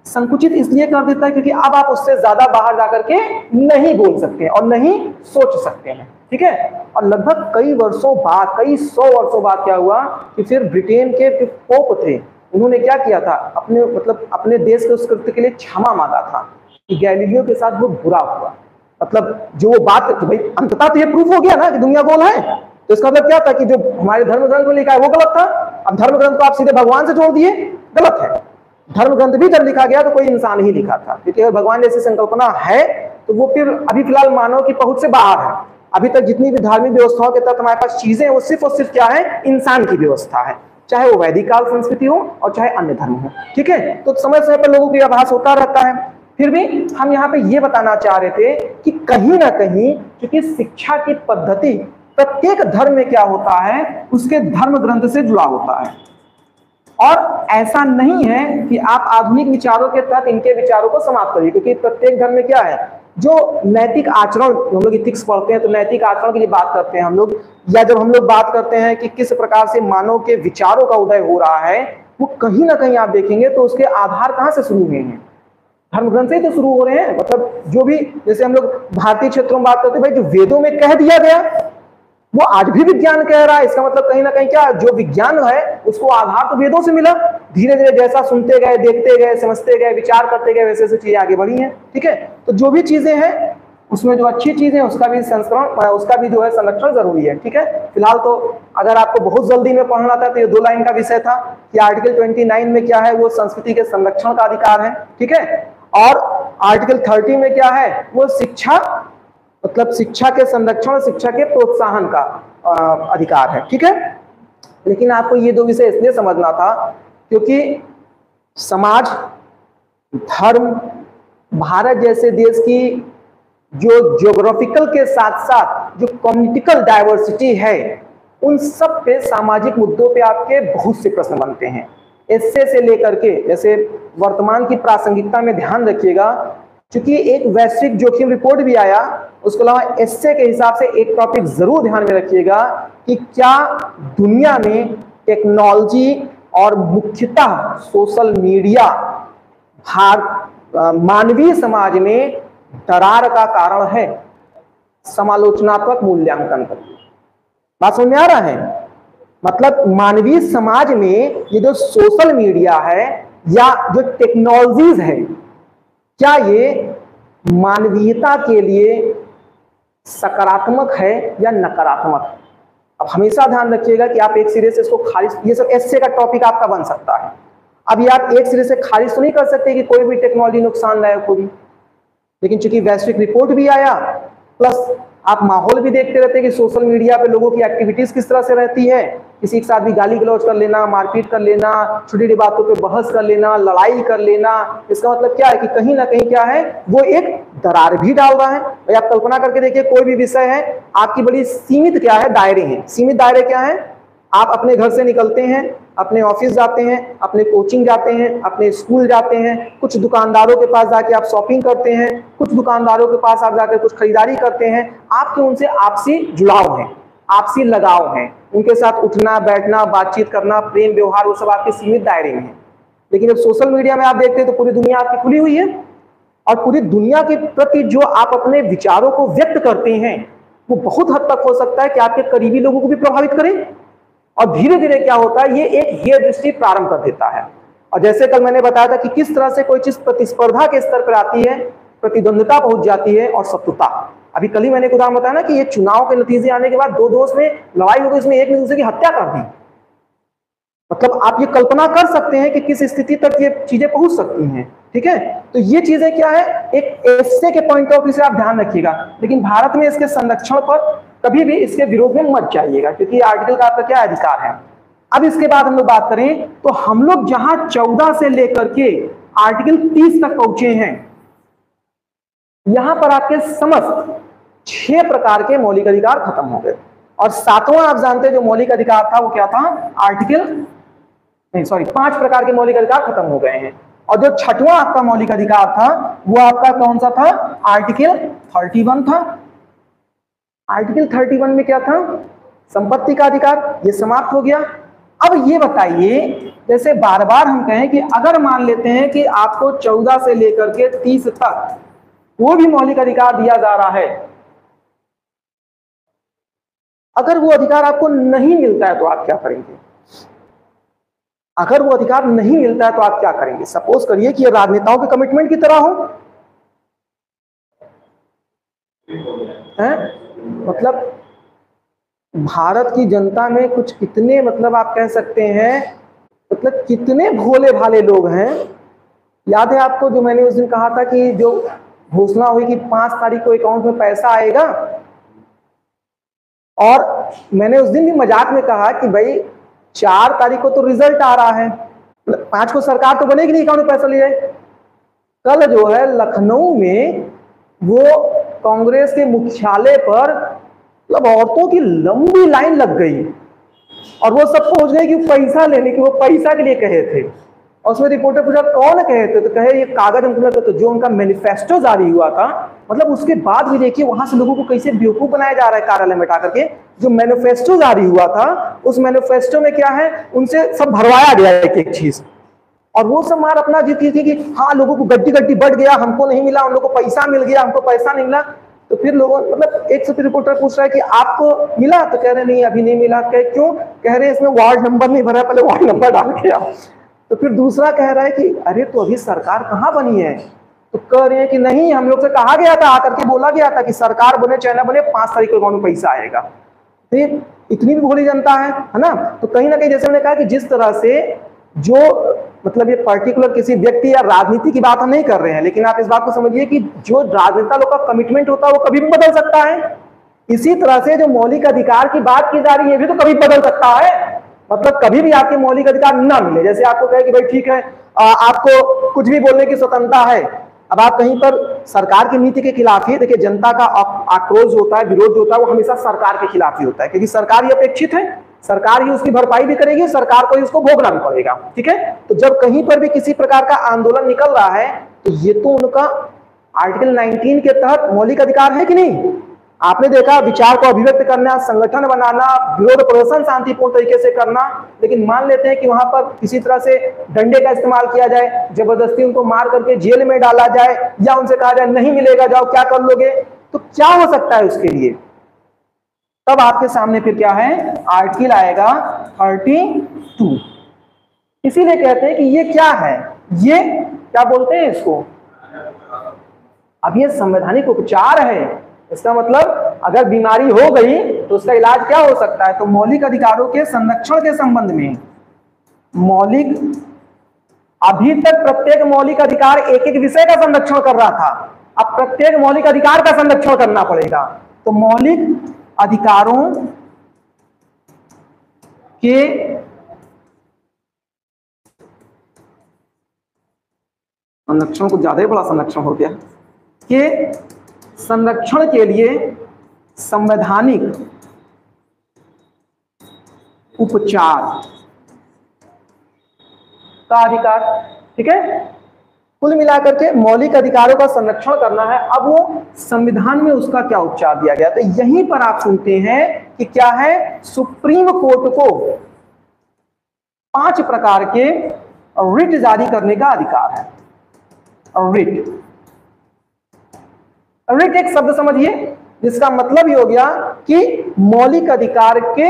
संकुचित इसलिए कर देता है क्योंकि अब आप उससे ज्यादा बाहर जाकर के नहीं बोल सकते और नहीं सोच सकते हैं, ठीक है। और लगभग कई वर्षों बाद, कई 100 वर्षों बाद क्या हुआ कि फिर ब्रिटेन के पोप थे, उन्होंने क्या किया था, अपने मतलब अपने देश के उस कृत्य के लिए क्षमा मांगा था कि गैलीलियो के साथ वो बुरा हुआ। मतलब जो वो बात भाई अंततः तो ये प्रूफ हो गया ना कि दुनिया गोल है, तो इसका मतलब क्या था कि जो हमारे धर्म ग्रंथ में लिखा है वो गलत था। अब धर्म ग्रंथ को आप सीधे भगवान से जोड़ दिए, गलत है। धर्म ग्रंथ भी जब लिखा गया तो कोई इंसान ही लिखा था, क्योंकि अगर भगवान जैसी संकल्पना है तो वो फिर अभी फिलहाल मानव की पहुंच से बाहर है। अभी तक जितनी भी धार्मिक व्यवस्थाओं के तहत हमारे पास चीजें वो सिर्फ और सिर्फ क्या है, इंसान की व्यवस्था है, चाहे वो वैदिक काल संस्कृति हो और चाहे अन्य धर्म हो, ठीक है। तो समय समय पर लोगों की आभास होता रहता है। फिर भी हम यहाँ पे ये बताना चाह रहे थे कि कहीं ना कहीं क्योंकि शिक्षा की पद्धति प्रत्येक धर्म में क्या होता है, उसके धर्म ग्रंथ से जुड़ा होता है। और ऐसा नहीं है कि आप आधुनिक विचारों के तहत इनके विचारों को समाप्त करिए, क्योंकि प्रत्येक धर्म में क्या है, जो नैतिक आचरण, हम लोग इथिक्स पढ़ते हैं तो नैतिक आचरण की बात करते हैं हम लोग, या जब हम लोग बात करते हैं कि किस प्रकार से मानव के विचारों का उदय हो रहा है, वो कहीं ना कहीं आप देखेंगे तो उसके आधार कहाँ से शुरू हुए हैं, धर्म ग्रंथ से तो शुरू हो रहे हैं। मतलब जो भी, जैसे हम लोग भारतीय क्षेत्रों में बात करते हैं, भाई जो वेदों में कह दिया गया वो आज भी विज्ञान कह रहा है। इसका मतलब कहीं ना कहीं क्या, जो विज्ञान है उसको आधार तो वेदों से मिला। धीरे धीरे जैसा सुनते गए, देखते गए, समझते गए, विचार करते गए, वैसे वैसे चीजें आगे बढ़ी हैं, ठीक है। तो जो भी चीजें हैं उसमें जो अच्छी चीज है उसका भी संस्करण, उसका भी जो है संरक्षण जरूरी है। ठीक है, फिलहाल तो अगर आपको बहुत जल्दी में पढ़ना था तो ये 2 लाइन का विषय था कि आर्टिकल 29 में क्या है, वो संस्कृति के संरक्षण का अधिकार है। ठीक है, और आर्टिकल 30 में क्या है, वो शिक्षा, मतलब शिक्षा के संरक्षण और शिक्षा के प्रोत्साहन का अधिकार है। ठीक है, लेकिन आपको ये 2 विषय इसलिए समझना था क्योंकि समाज, धर्म, भारत जैसे देश की जो ज्योग्राफिकल के साथ साथ जो कम्युनिटिकल डाइवर्सिटी है, उन सब पे सामाजिक मुद्दों पे आपके बहुत से प्रश्न बनते हैं। एसए से लेकर के, जैसे वर्तमान की प्रासंगिकता में ध्यान रखिएगा, क्योंकि एक वैश्विक जोखिम रिपोर्ट भी आया, उसके अलावा एसए के हिसाब से एक टॉपिक जरूर ध्यान में रखिएगा कि क्या दुनिया में टेक्नोलॉजी और मुख्यतः सोशल मीडिया मानवीय समाज में दरार का कारण है। समालोचनात्मक मूल्यांकन पर बात समझ में आ रहा है? मतलब मानवीय समाज में ये जो सोशल मीडिया है या जो टेक्नोलॉजीज है, क्या ये मानवीयता के लिए सकारात्मक है या नकारात्मक? अब हमेशा ध्यान रखिएगा कि आप एक सिरे से इसको खारिज, ये सब एसए का टॉपिक आपका बन सकता है। अब ये आप एक सिरे से खारिज तो नहीं कर सकते कि कोई भी टेक्नोलॉजी नुकसानदायक होगी, लेकिन चूंकि वैश्विक रिपोर्ट भी आया, प्लस आप माहौल भी देखते रहते हैं कि सोशल मीडिया पे लोगों की एक्टिविटीज किस तरह से रहती है, किसी के साथ भी गाली गलौज कर लेना, मारपीट कर लेना, छोटी छोटी बातों पे बहस कर लेना, लड़ाई कर लेना। इसका मतलब क्या है कि कहीं ना कहीं क्या है, वो एक दरार भी डाल रहा है। भाई आप कल्पना करके देखिए, कोई भी विषय है, आपकी बड़ी सीमित क्या है, दायरे हैं। सीमित दायरे क्या है, आप अपने घर से निकलते हैं, अपने ऑफिस जाते हैं, अपने कोचिंग जाते हैं, अपने स्कूल जाते हैं, कुछ दुकानदारों के पास जाके आप शॉपिंग करते हैं, कुछ दुकानदारों के पास आप जाकर कुछ खरीदारी करते हैं। आपके उनसे आपसी जुड़ाव है, आपसी लगाव है, उनके साथ उठना बैठना, बातचीत करना, प्रेम व्यवहार, वो सब आपके सीमित दायरे में है। लेकिन जब सोशल मीडिया में आप देखते हैं तो पूरी दुनिया आपकी खुली हुई है, और पूरी दुनिया के प्रति जो आप अपने विचारों को व्यक्त करते हैं, वो बहुत हद तक हो सकता है कि आपके करीबी लोगों को भी प्रभावित करें, और धीरे धीरे क्या होता है, ये एक हेय दृष्टि प्रारंभ कर देता है। और जैसे कल मैंने बताया था कि किस तरह से कोई चीज प्रतिस्पर्धा के स्तर पर आती है, प्रतिद्वंद्विता पहुंच जाती है, और शत्रुता। अभी कल ही मैंने एक उदाहरण बताया ना कि ये चुनाव के नतीजे आने के बाद 2 दोस्त में लड़ाई हो गई, इसमें एक ने दूसरे की हत्या कर दी। मतलब आप ये कल्पना कर सकते हैं कि किस स्थिति तक ये चीजें पहुंच सकती हैं। ठीक है, तो ये चीजें क्या है, एक एसए के पॉइंट ऑफ व्यू से आप ध्यान रखिएगा। लेकिन भारत में इसके संरक्षण पर कभी भी इसके विरोध में मत जाइएगा, क्योंकि आर्टिकल का आपका क्या अधिकार है। अब इसके बाद हम लोग बात करें तो हम लोग जहां 14 से लेकर के आर्टिकल 30 तक पहुंचे हैं, यहां पर आपके समस्त 6 प्रकार के मौलिक अधिकार खत्म हो गए। और 7वां आप जानते हैं जो मौलिक अधिकार था वो क्या था, आर्टिकल 5 प्रकार के मौलिक अधिकार खत्म हो गए हैं। और जो 6वां आपका मौलिक अधिकार था वो आपका कौन सा था, आर्टिकल 31 था। आर्टिकल 31 में क्या था, संपत्ति का अधिकार, ये समाप्त हो गया। अब ये बताइए, जैसे बार बार हम कहें कि अगर मान लेते हैं कि आपको 14 से लेकर के 30 तक वो भी मौलिक अधिकार दिया जा रहा है, अगर वो अधिकार आपको नहीं मिलता है तो आप क्या करेंगे? अगर वो अधिकार नहीं मिलता है तो आप क्या करेंगे? सपोज करिए कि ये राजनेताओं के कमिटमेंट की तरह हो, है? मतलब भारत की जनता में कुछ कितने, मतलब आप कह सकते हैं, मतलब कितने भोले भाले लोग हैं। याद है आपको जो मैंने उस दिन कहा था कि जो घोषणा हुई कि 5 तारीख को अकाउंट में पैसा आएगा, और मैंने उस दिन भी मजाक में कहा कि भाई 4 तारीख को तो रिजल्ट आ रहा है, 5 को सरकार तो बनेगी नहीं, अकाउंट में पैसा ले जाए। कल जो है लखनऊ में वो कांग्रेस के मुख्यालय पर मतलब औरतों की लंबी लाइन लग गई, और वो सब पहुंच गए कि पैसा लेने की, वो पैसा के लिए कहे थे। और उसमें रिपोर्टर पूछा कौन कहे थे, तो कहे ये कागज हमको लगा, तो जो उनका मैनिफेस्टो जारी हुआ था। मतलब उसके बाद भी देखिए वहां से लोगों को कैसे बेवकूफ बनाया जा रहा है कार्यालय में उठा करके। जो मैनिफेस्टो जारी हुआ था, उस मैनिफेस्टो में क्या है, उनसे सब भरवाया गया एक एक चीज, और वो सब मार अपना जीती थी कि हाँ लोगों को गड्डी गड्डी बढ़ गया, हमको नहीं मिला, उन लोगों को पैसा मिल गया, हमको पैसा नहीं मिला। तो फिर लोगों, मतलब एक से रिपोर्टर पूछ रहा है कि आपको मिला, तो कह रहे नहीं अभी नहीं मिला। क्यों? कह रहे इसमें वार्ड नंबर नहीं भरा, पहले वार्ड नंबर डाल के आओ। तो फिर दूसरा कह रहा है कि अरे तो अभी सरकार कहाँ बनी है, तो कह रहे हैं कि नहीं, हम लोग से कहा गया था, आकर के बोला गया था कि सरकार बने चाहे ना बने 5 तारीख को अकाउंट में पैसा आएगा। तो इतनी भी भोली जनता है ना। तो कहीं ना कहीं जैसे मैंने कहा कि जिस तरह से जो मतलब ये पर्टिकुलर किसी व्यक्ति या राजनीति की बात हम नहीं कर रहे हैं, लेकिन आप इस बात को समझिए कि जो राजनेता लोग का कमिटमेंट होता है वो कभी भी बदल सकता है। इसी तरह से जो मौलिक अधिकार की बात की जा रही है ये भी तो कभी बदल सकता है। मतलब कभी भी आपके मौलिक अधिकार ना मिले, जैसे आपको कहे कि भाई ठीक है आपको कुछ भी बोलने की स्वतंत्रता है, अब आप कहीं पर सरकार की नीति के खिलाफ ही, देखिए जनता का आक्रोश होता है, विरोध होता है, वो हमेशा सरकार के खिलाफ ही होता है, क्योंकि सरकार ही अपेक्षित है, सरकार ही उसकी भरपाई भी करेगी, सरकार को ही उसको भोगना भी पड़ेगा। ठीक है, तो जब कहीं पर भी किसी प्रकार का आंदोलन निकल रहा है तो ये तो उनका आर्टिकल 19 के तहत मौलिक अधिकार है कि नहीं। आपने देखा विचार को अभिव्यक्त करना, संगठन बनाना, विरोध प्रदर्शन शांतिपूर्ण तरीके से करना, लेकिन मान लेते हैं कि वहां पर किसी तरह से डंडे का इस्तेमाल किया जाए, जबरदस्ती उनको मार करके जेल में डाला जाए, या उनसे कहा जाए नहीं मिलेगा जाओ क्या कर लोगे, तो क्या हो सकता है उसके लिए। तब आपके सामने फिर क्या है, आर्टिकल आएगा 32। इसीलिए कहते हैं कि ये क्या है, ये क्या बोलते हैं इसको, अब ये संवैधानिक उपचार है। इसका मतलब अगर बीमारी हो गई तो उसका इलाज क्या हो सकता है, तो मौलिक अधिकारों के संरक्षण के संबंध में मौलिक, अभी तक प्रत्येक मौलिक अधिकार एक एक विषय का संरक्षण कर रहा था, अब प्रत्येक मौलिक अधिकार का संरक्षण करना पड़ेगा। तो मौलिक अधिकारों के संरक्षण, को ज्यादा ही बड़ा संरक्षण हो गया, के संरक्षण के लिए संवैधानिक उपचार का अधिकार। ठीक है, कुल मिलाकर के मौलिक अधिकारों का संरक्षण करना है। अब वो संविधान में उसका क्या उपचार दिया गया, तो यहीं पर आप सुनते हैं कि क्या है, सुप्रीम कोर्ट को 5 प्रकार के रिट जारी करने का अधिकार है। रिट, रिट एक शब्द समझिए जिसका मतलब ही हो गया कि मौलिक अधिकार के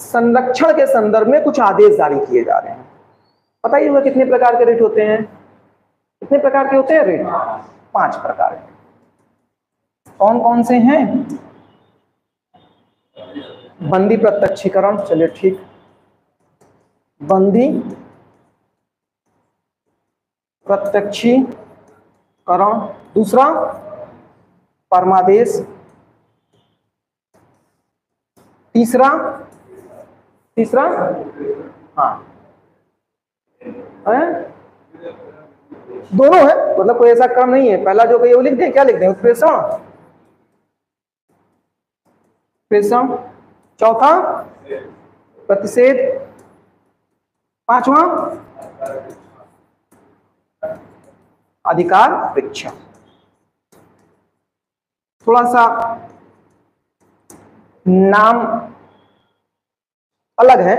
संरक्षण के संदर्भ में कुछ आदेश जारी किए जा रहे हैं। पता ही होगा कितने प्रकार के रिट होते हैं, कितने प्रकार के होते हैं रिट, 5 प्रकार के। कौन कौन से हैं, बंदी प्रत्यक्षीकरण, चलिए ठीक, बंदी प्रत्यक्षीकरण, दूसरा परमादेश, तीसरा हाँ है? दोनों है, मतलब कोई ऐसा क्रम नहीं है, पहला जो कहिए वो लिख दें, क्या लिख दें, उत्प्रेषण, प्रेषण, चौथा प्रतिषेध, 5वां अधिकार परीक्षा। थोड़ा सा नाम अलग है,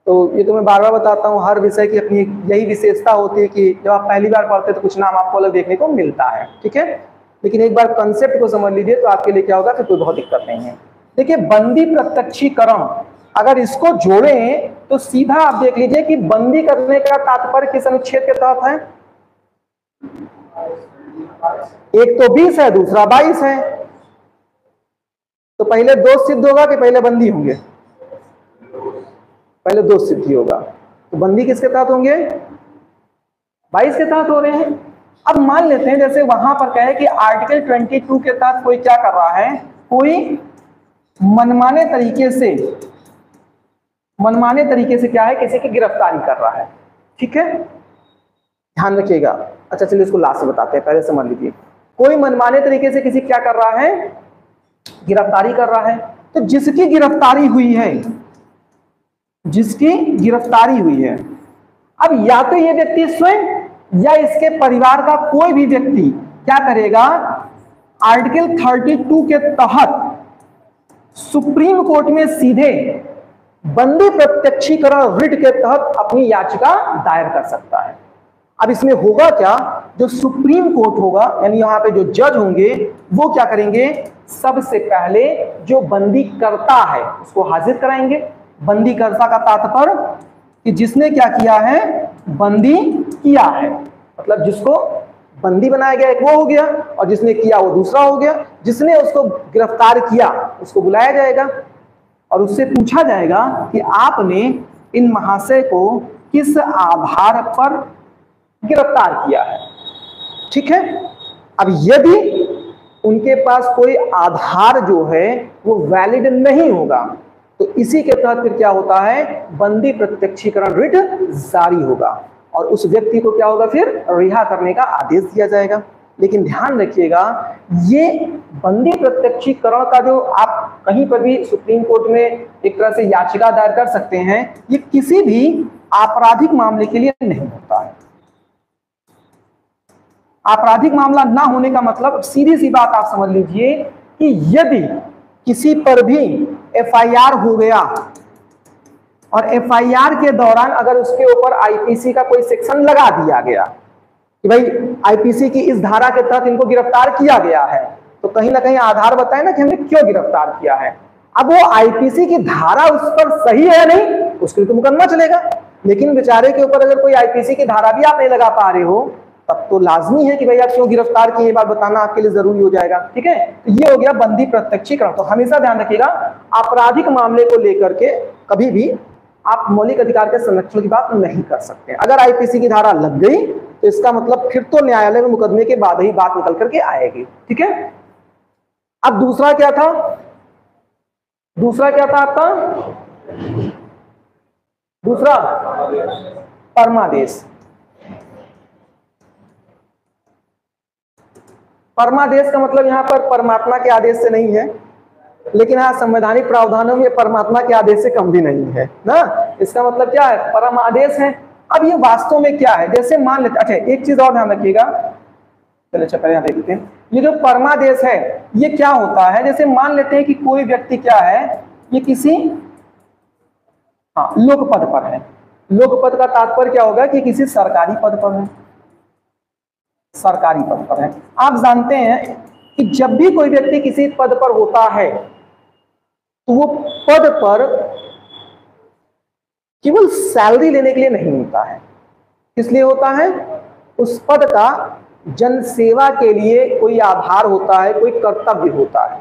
तो ये तो मैं बार बार बताता हूँ, हर विषय की अपनी यही विशेषता होती है कि जब आप पहली बार पढ़ते तो कुछ नाम आपको अलग देखने को मिलता है। ठीक है, लेकिन एक बार कंसेप्ट को समझ लीजिए तो आपके लिए क्या होगा, फिर कोई बहुत दिक्कत नहीं है। देखिए बंदी प्रत्यक्षीकरण, अगर इसको जोड़ें तो सीधा आप देख लीजिए कि बंदी करने का तात्पर्य किस अनुच्छेद के तहत है। एक तो 20 है, दूसरा 22 है, तो पहले दोष सिद्ध होगा कि पहले बंदी होंगे, पहले दोष सिद्ध होगा, तो बंदी किसके तहत होंगे, 22 के तहत हो रहे हैं। अब मान लेते हैं जैसे वहां पर कहे कि आर्टिकल 22 के तहत कोई क्या कर रहा है, कोई मनमाने तरीके से क्या है, किसी की गिरफ्तारी कर रहा है। ठीक है, ध्यान रखिएगा। अच्छा चलिए इसको लास्ट से बताते हैं, पहले समझ लीजिए। कोई मनमाने तरीके से किसी क्या कर रहा है, गिरफ्तारी कर रहा है, तो जिसकी गिरफ्तारी हुई है, अब या तो ये व्यक्ति स्वयं या इसके परिवार का कोई भी व्यक्ति क्या करेगा, आर्टिकल 32 के तहत सुप्रीम कोर्ट में सीधे बंदी प्रत्यक्षीकरण रिट के तहत अपनी याचिका दायर कर सकता है। अब इसमें होगा क्या, जो सुप्रीम कोर्ट होगा यानी यहाँ पे जो जज होंगे वो क्या करेंगे, सबसे पहले जो बंदी करता है उसको हाजिर कराएंगे। बंदी करता का तात्पर्य कि जिसने क्या किया है, बंदी किया है, मतलब जिसको बंदी बनाया गया एक वो हो गया, और जिसने किया वो दूसरा हो गया। जिसने उसको गिरफ्तार किया उसको बुलाया जाएगा और उससे पूछा जाएगा कि आपने इन महाशय को किस आधार पर गिरफ्तार किया है। ठीक है, अब यदि उनके पास कोई आधार जो है वो वैलिड नहीं होगा तो इसी के तहत फिर क्या होता है, बंदी प्रत्यक्षीकरण रिट जारी होगा और उस व्यक्ति को क्या होगा, फिर रिहा करने का आदेश दिया जाएगा। लेकिन ध्यान रखिएगा, ये बंदी प्रत्यक्षीकरण का जो आप कहीं पर भी सुप्रीम कोर्ट में एक तरह से याचिका दायर कर सकते हैं, ये किसी भी आपराधिक मामले के लिए नहीं होता है। आपराधिक मामला ना होने का मतलब सीधी सी बात आप समझ लीजिए कि यदि किसी पर भी एफआईआर हो गया और एफआईआर के दौरान अगर उसके ऊपर आईपीसी का कोई सेक्शन लगा दिया गया कि भाई आईपीसी की इस धारा के तहत इनको गिरफ्तार किया गया है, तो कहीं ना कहीं आधार बताए ना कि हमने क्यों गिरफ्तार किया है। अब वो आईपीसी की धारा उस पर सही है नहीं, उसके लिए तो मुकदमा चलेगा, लेकिन बेचारे के ऊपर अगर कोई आईपीसी की धारा भी आप नहीं लगा पा रहे हो तब तो लाजमी है कि भाई आप क्यों गिरफ्तार किए, ये बात बताना आपके लिए जरूरी हो जाएगा। ठीक है, तो ये हो गया बंदी प्रत्यक्षीकरण। तो हमेशा ध्यान रखिएगा, आपराधिक मामले को लेकर के कभी भी आप मौलिक अधिकार के संरक्षण की बात नहीं कर सकते। अगर आईपीसी की धारा लग गई तो इसका मतलब फिर तो न्यायालय में मुकदमे के बाद ही बात निकल करके आएगी। ठीक है, अब दूसरा क्या था, दूसरा क्या था आपका, दूसरा परमादेश। परमादेश का मतलब यहां पर परमात्मा के आदेश से नहीं है, लेकिन हाँ संवैधानिक प्रावधानों में परमात्मा के आदेश से कम भी नहीं है ना। इसका मतलब क्या है, परम आदेश है। अब ये वास्तव में क्या है, जैसे मान लेते, अच्छा एक चीज और ध्यान रखिएगा, चलिए चलिए यहाँ देखते हैं, ये जो परमादेश है ये क्या होता है। जैसे मान लेते हैं कि कोई व्यक्ति क्या है, ये किसी लोक पद पर है। लोक पद का तात्पर्य क्या होगा कि किसी सरकारी पद पर है, सरकारी पद पर है। आप जानते हैं कि जब भी कोई व्यक्ति किसी पद पर होता है तो वो पद पर केवल सैलरी लेने के लिए नहीं होता है। किस लिए होता है, उस पद का जन सेवा के लिए कोई आधार होता है, कोई कर्तव्य होता है।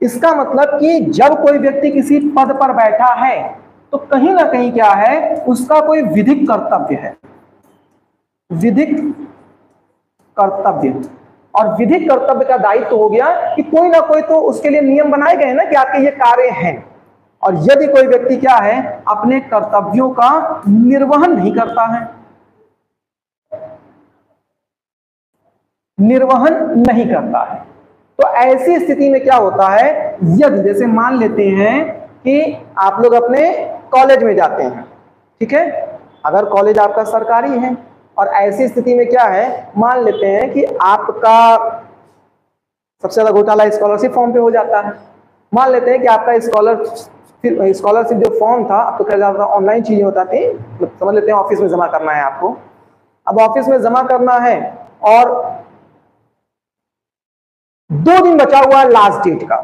इसका मतलब कि जब कोई व्यक्ति किसी पद पर बैठा है तो कहीं ना कहीं क्या है, उसका कोई विधिक कर्तव्य है, विधिक कर्तव्य। और विधिक कर्तव्य का दायित्व तो हो गया कि कोई ना कोई तो उसके लिए नियम बनाए गए ना कि आपके ये कार्य हैं। और यदि कोई व्यक्ति क्या है, अपने कर्तव्यों का निर्वहन नहीं करता है, निर्वहन नहीं करता है, तो ऐसी स्थिति में क्या होता है, यदि जैसे मान लेते हैं कि आप लोग अपने कॉलेज में जाते हैं, ठीक है, अगर कॉलेज आपका सरकारी है और ऐसी स्थिति में क्या है, मान लेते हैं कि आपका सबसे ज्यादा घोटाला स्कॉलरशिप फॉर्म पे हो जाता है। मान लेते हैं कि आपका स्कॉलरशिप जो फॉर्म था, अब तो कह जाता था ऑनलाइन चीजें होता थी, समझ लेते हैं ऑफिस में जमा करना है आपको। अब ऑफिस में जमा करना है और 2 दिन बचा हुआ है लास्ट डेट का।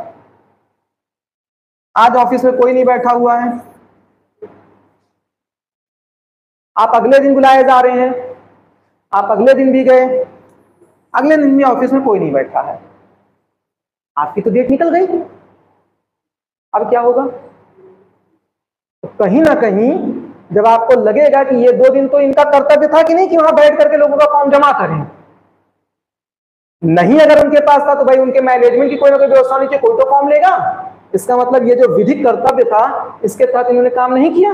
आज ऑफिस में कोई नहीं बैठा हुआ है, आप अगले दिन बुलाए जा रहे हैं, आप अगले दिन भी गए, अगले दिन भी ऑफिस में कोई नहीं बैठा है, आपकी तो डेट निकल गई। अब क्या होगा, तो कहीं ना कहीं जब आपको लगेगा कि ये 2 दिन तो इनका कर्तव्य था कि नहीं कि वहां बैठ करके लोगों का फॉर्म जमा करें, नहीं अगर उनके पास था तो भाई उनके मैनेजमेंट की कोई ना कोई व्यवस्था होनी चाहिए, कोई तो फॉर्म लेगा। इसका मतलब ये जो विधिक कर्तव्य था इसके तहत इन्होंने काम नहीं किया,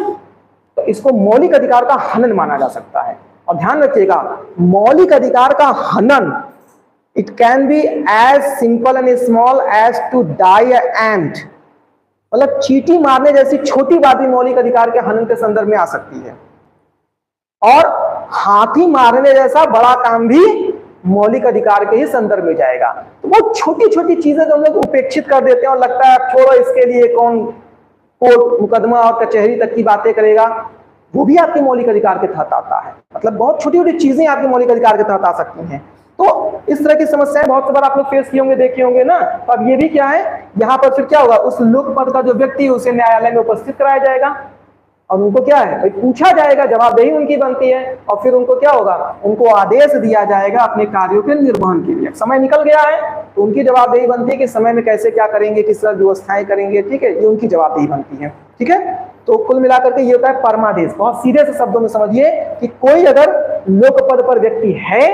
तो इसको मौलिक अधिकार का हनन माना जा सकता है। और ध्यान रखिएगा, मौलिक अधिकार का हनन it can be as simple and small as to die ant, मतलब चींटी मारने जैसी छोटी बात भी मौलिक अधिकार के हनन के संदर्भ में आ सकती है, और हाथी मारने जैसा बड़ा काम भी मौलिक अधिकार के ही संदर्भ में जाएगा। तो बहुत छोटी छोटी चीजें जो हम लोग उपेक्षित कर देते हैं और लगता है छोड़ो इसके लिए कौन कोर्ट मुकदमा और कचहरी तक की बातें करेगा, वो भी आपके मौलिक अधिकार के तहत आता है। मतलब बहुत छोटी छोटी चीजें आपके मौलिक अधिकार के तहत आ सकती हैं। तो इस तरह की समस्याएं बहुत बार आप लोग फेस किए होंगे, देखे होंगे ना। तो अब ये भी क्या है, यहाँ पर फिर क्या होगा, उस लोक पद का जो व्यक्ति है उसे न्यायालय में उपस्थित कराया जाएगा, और उनको क्या है भाई पूछा जाएगा, जवाबदेही उनकी बनती है, और फिर उनको क्या होगा, उनको आदेश दिया जाएगा अपने कार्यों के निर्वहन के लिए। समय निकल गया है तो उनकी जवाबदेही बनती है कि समय में कैसे क्या करेंगे, किस तरह व्यवस्थाएं करेंगे, ठीक है, ये उनकी जवाबदेही बनती है। ठीक है, तो कुल मिलाकर के ये होता है परमादेश। बहुत सीधे से शब्दों में समझिए कि कोई अगर लोकपद पर व्यक्ति है